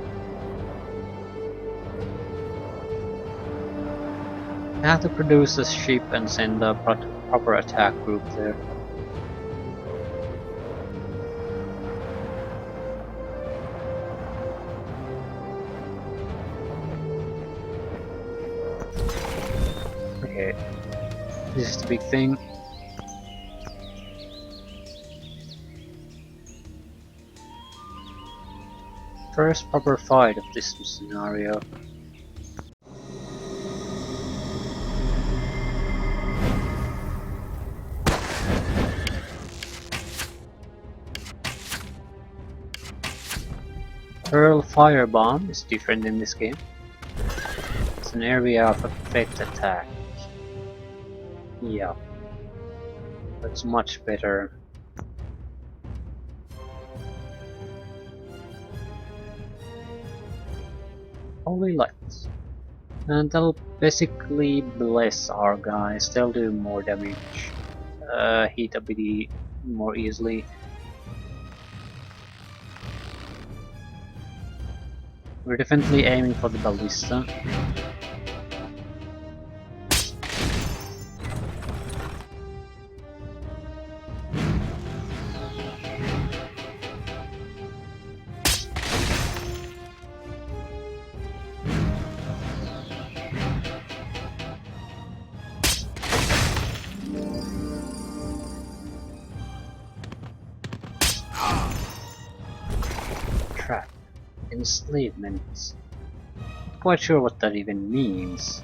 I have to produce a ship and send a proper attack group there. Okay, this is the big thing. First proper fight of this scenario. Pearl Firebomb is different in this game. It's an area of effect attack. Yeah, that's much better. Holy lights. And that'll basically bless our guys. They'll do more damage. Hit ability more easily. We're definitely aiming for the ballista. Trap. Enslavement. Quite sure what that even means.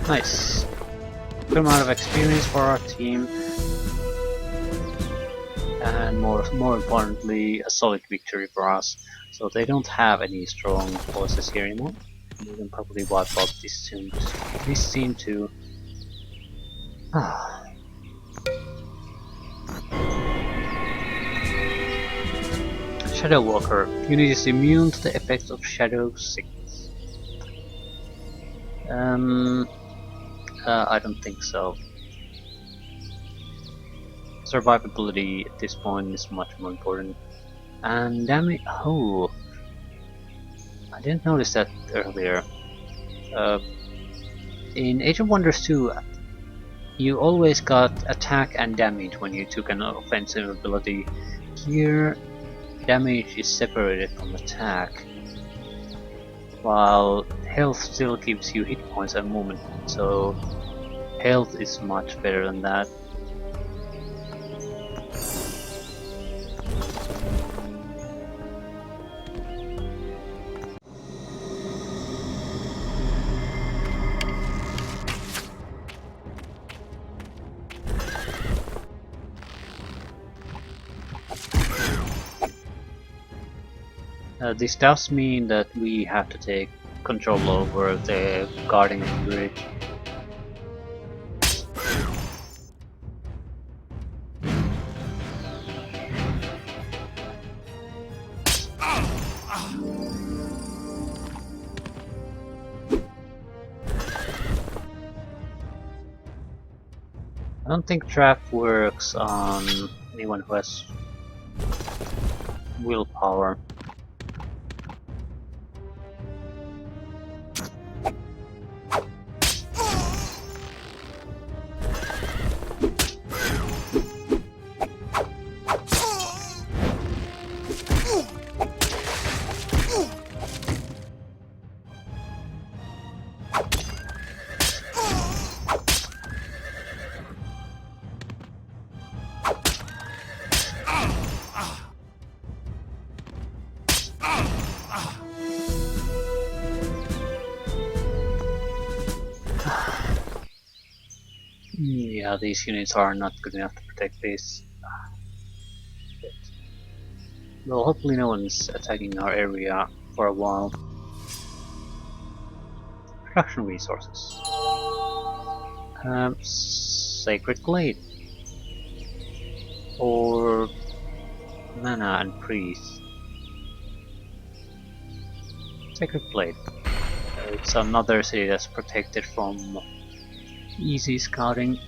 Nice. Good amount of experience for our team. And more importantly, a solid victory for us. So they don't have any strong forces here anymore. We can probably wipe out this scene too. Shadow Walker. Unit is immune to the effects of Shadow Sickness. I don't think so. Survivability at this point is much more important. And damage. Oh, I didn't notice that earlier. In Age of Wonders 2, you always got attack and damage when you took an offensive ability. Here, damage is separated from attack, while health still gives you hit points and movement, so health is much better than that. This does mean that we have to take control over the guarding of the bridge. don't think draft works on anyone who has willpower. Yeah, these units are not good enough to protect this. Shit. Well, hopefully no one's attacking our area for a while. Production resources. Sacred Glade. Or mana and priest. Sacred Glade. It's another city that's protected from easy scouting.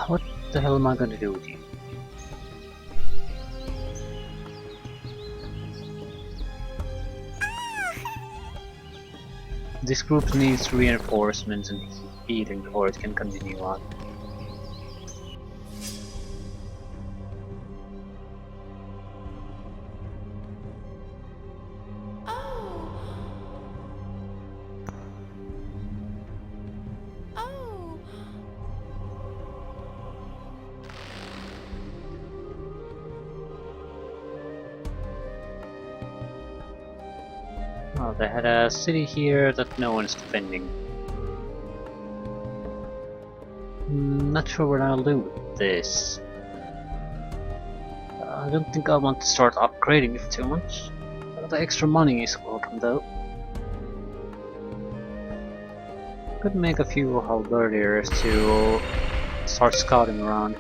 What the hell am I gonna do with you? This group needs reinforcements and healing before it can continue on. Oh, they had a city here that no one is defending. Not sure what I'll do with this. I don't think I want to start upgrading it too much. The extra money is welcome though. Could make a few halberdiers to start scouting around.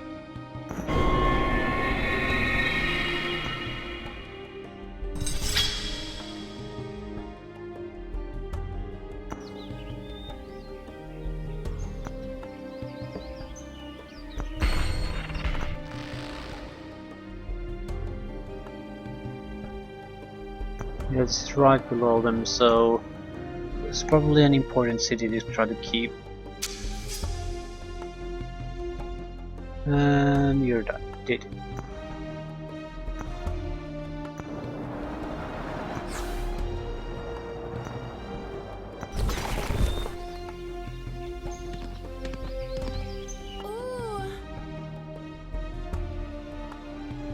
It's right below them, so it's probably an important city to try to keep. And you're done. Did.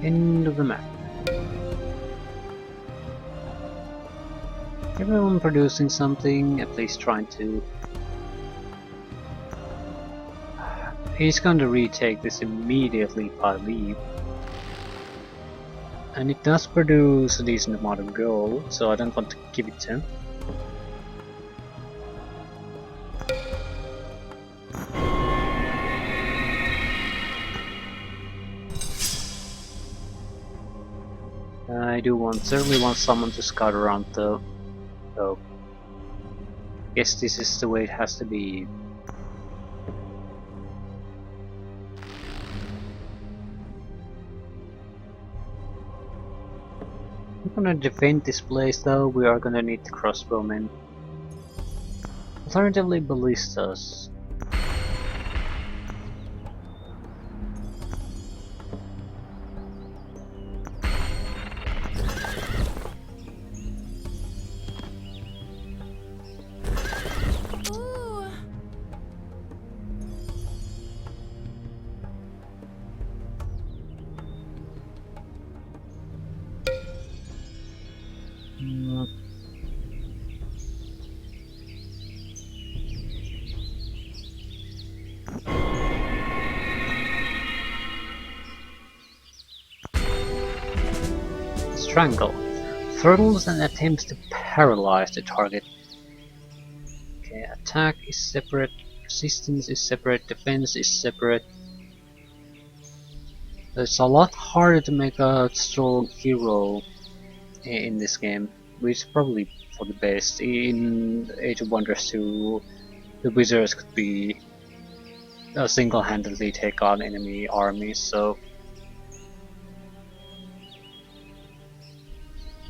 End of the map. Everyone producing something, at least trying to. He's going to retake this immediately if I leave. And it does produce a decent amount of gold, so I don't want to give it to him. I certainly want someone to scout around though. So, guess this is the way it has to be. We're gonna defend this place though, we are gonna need the crossbowmen. Alternatively, ballistas. Strangle. Throttles and attempts to paralyze the target. Okay, attack is separate, resistance is separate, defense is separate. It's a lot harder to make a strong hero in this game, which is probably for the best. In Age of Wonders 2, the wizards could be single-handedly take on enemy armies, so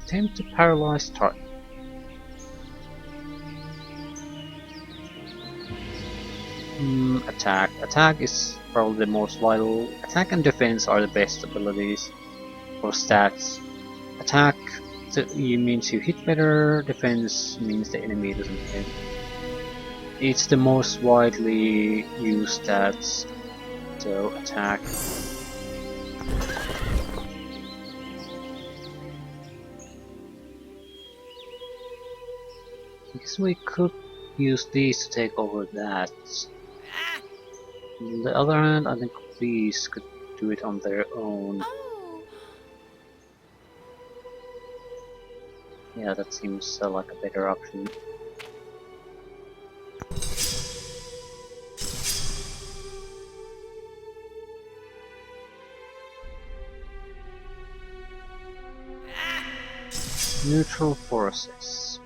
attempt to paralyze target. Attack. Attack is probably the most vital. Attack and defense are the best abilities for stats. Attack means you hit better, defense means the enemy doesn't hit. It's the most widely used stats, so attack. I guess we could use these to take over that. On the other hand, I think these could do it on their own. Yeah, that seems like a better option. Neutral forces.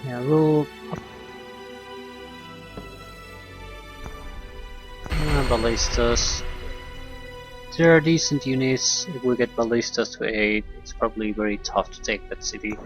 Yeah, we'll ballistas. There are decent units. If we get ballistas to aid, it's probably very tough to take that city.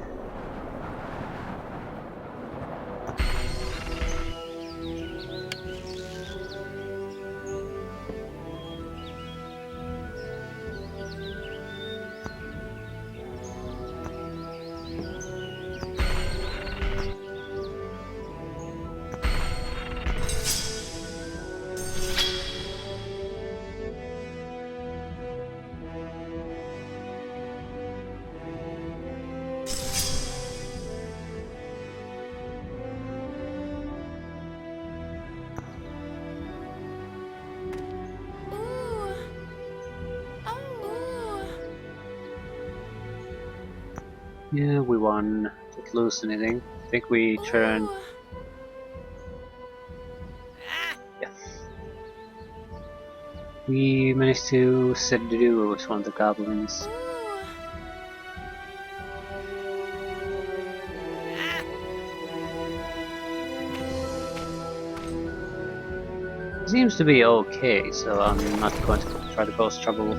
Yeah, we won. Didn't lose anything. I think we turned. Yeah. We managed to set the duo with one of the goblins. Seems to be okay, so I'm not going to try to cause trouble.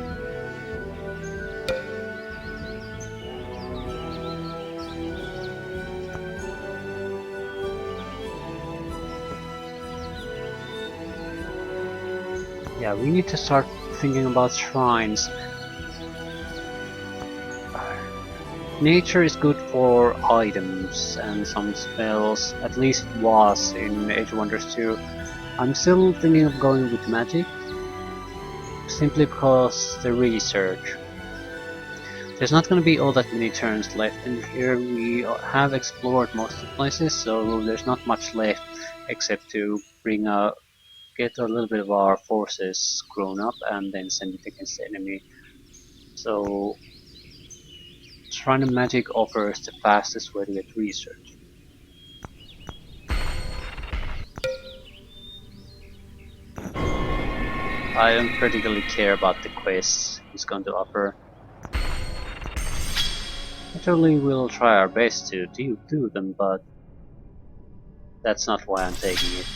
Yeah, we need to start thinking about shrines. Nature is good for items and some spells, at least it was in Age of Wonders 2. I'm still thinking of going with magic, simply because the research. There's not going to be all that many turns left, and here we have explored most of the places, so there's not much left except to get a little bit of our forces grown up and then send it against the enemy. So Shrine of Magic offers the fastest way to get research. I don't particularly care about the quests he's going to offer. Naturally, we'll try our best to do them, but that's not why I'm taking it.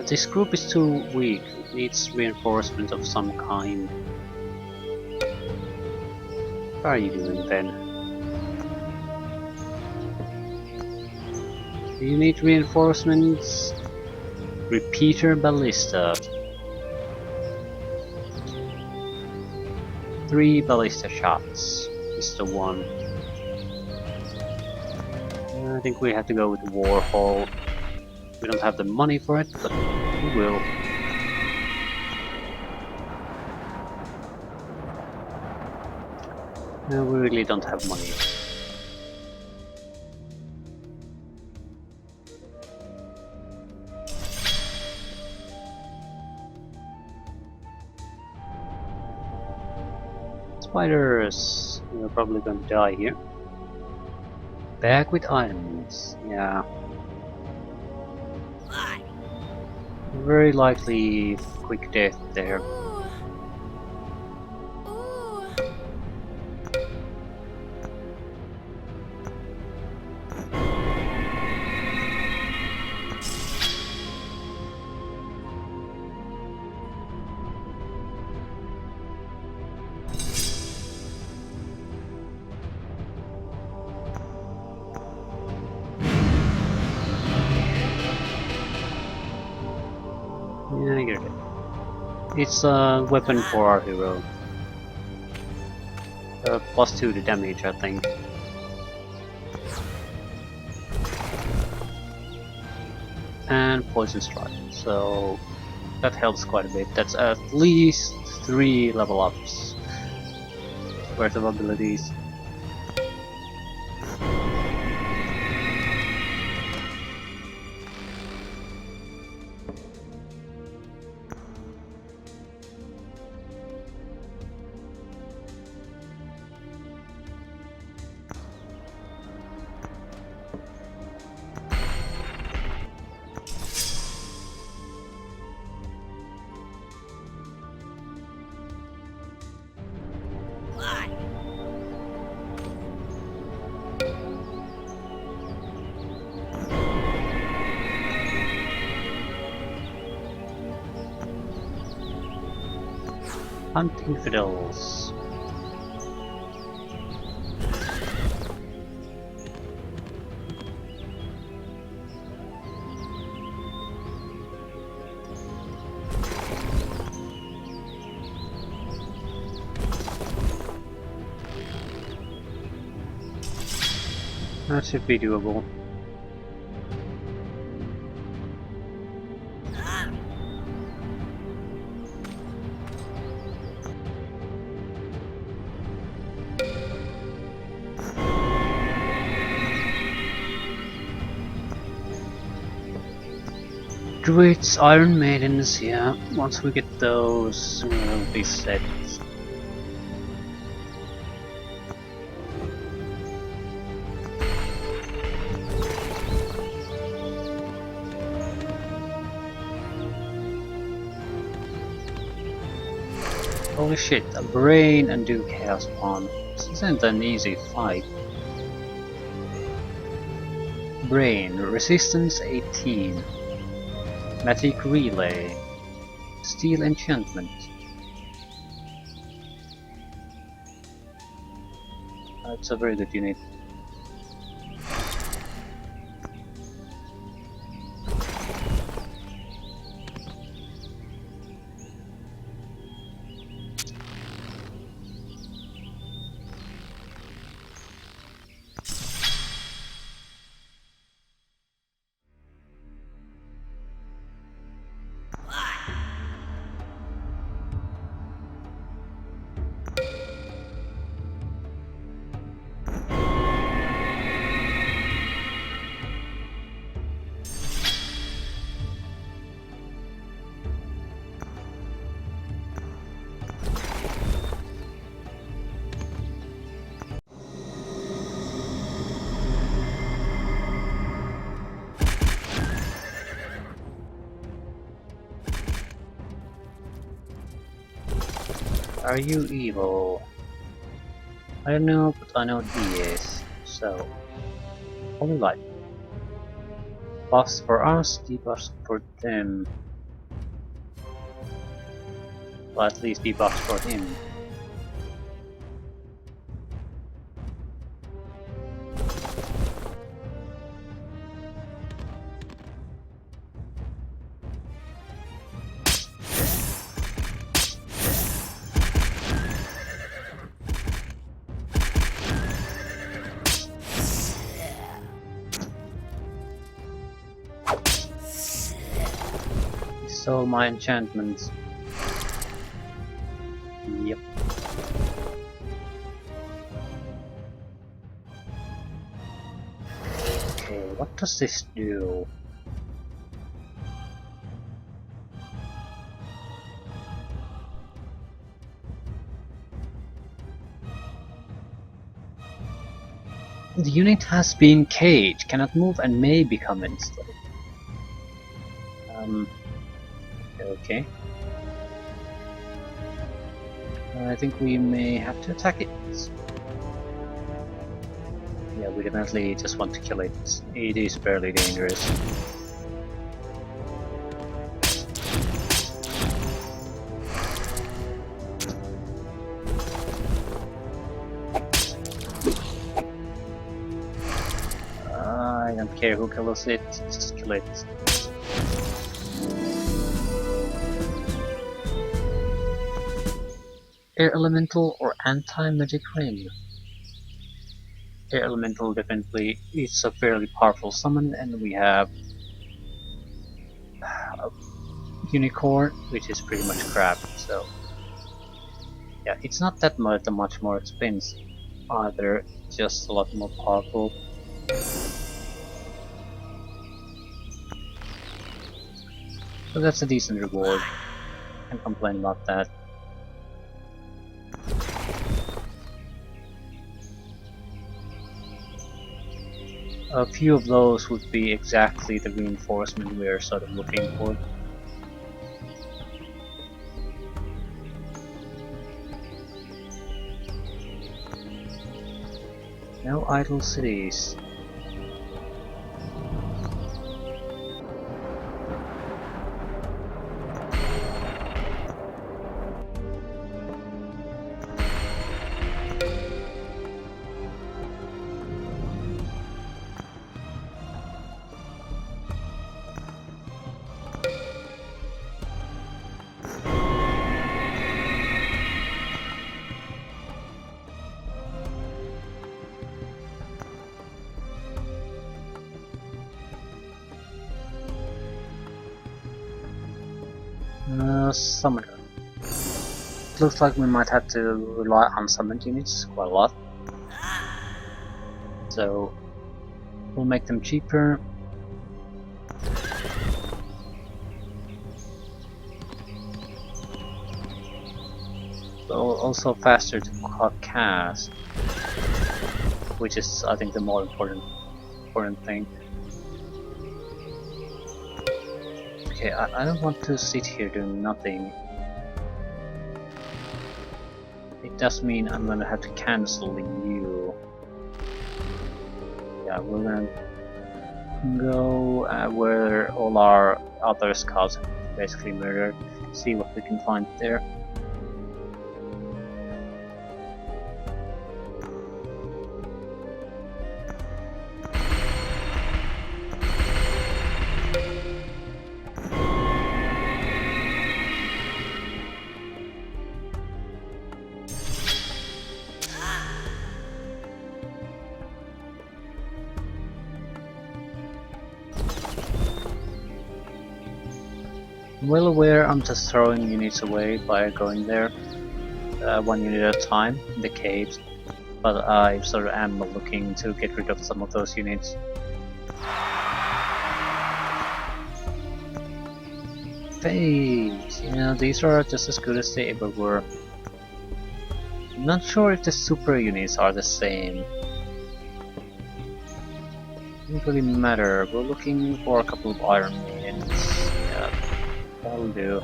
This group is too weak. It needs reinforcement of some kind. How are you doing then? Do you need reinforcements? Repeater ballista. 3 ballista shots is the one. I think we have to go with the Warhol. We don't have the money for it, but we will. No, we really don't have money. Spiders! We're probably going to die here. Back with items, yeah. Very likely quick death there. Yeah, I get it. It's a weapon for our hero. +2 to damage, I think. And poison strike, so that helps quite a bit. That's at least 3 level ups worth of abilities. Hunt infidels. That should be doable. Druids, Iron Maidens, yeah. Once we get those, we'll be set. Holy shit, a brain and 2 chaos spawn. This isn't an easy fight. Brain, resistance 18. Magic relay. Steel enchantment. That's a very good unit. Are you evil? I don't know, but I know he is. So, holy light. Buffs for us, debuffs for them. Well, at least debuffs for him. So my enchantments. Yep. Okay, what does this do? The unit has been caged, cannot move and may become enslaved. Okay. I think we may have to attack it. Yeah, we definitely just want to kill it. It is fairly dangerous. I don't care who kills it, just kill it. Air Elemental or Anti-Magic Ring? Air Elemental definitely is a fairly powerful summon, and we have a Unicorn, which is pretty much crap, so yeah, it's not that much more expensive either, just a lot more powerful. So that's a decent reward, can't complain about that. A few of those would be exactly the reinforcement we're sort of looking for. No idle cities. Summoner. It looks like we might have to rely on summoned units quite a lot. So we'll make them cheaper. But also faster to cast, which is I think the more important thing. Okay, I don't want to sit here doing nothing. It does mean I'm gonna have to cancel you. Yeah, we're gonna go where all our other scouts basically murdered. See what we can find there. I'm well aware I'm just throwing units away by going there, one unit at a time in the caves, but I sort of am looking to get rid of some of those units. Phase! You know, these are just as good as they ever were. I'm not sure if the super units are the same. Doesn't really matter, we're looking for a couple of iron units. Yeah, that'll do.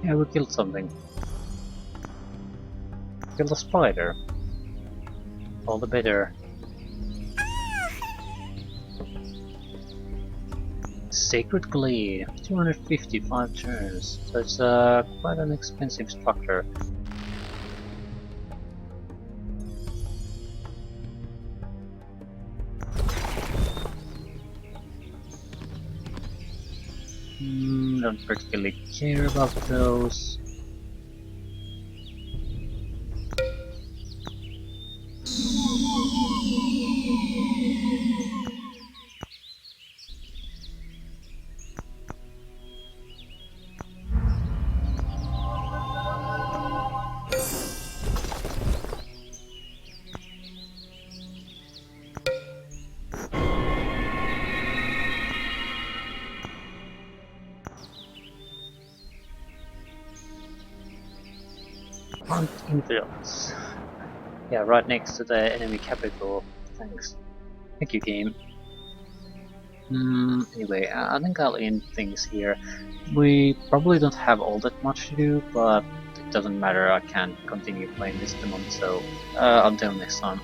Yeah, we killed something. Killed a spider. All the better. Sacred Glade, 255 turns, so it's quite an expensive structure. Don't particularly care about those. Hunt infidels. Yeah, right next to the enemy capital. Thanks. Thank you, game. Anyway, I think I'll end things here. We probably don't have all that much to do, but it doesn't matter, I can continue playing this demon, so until next time.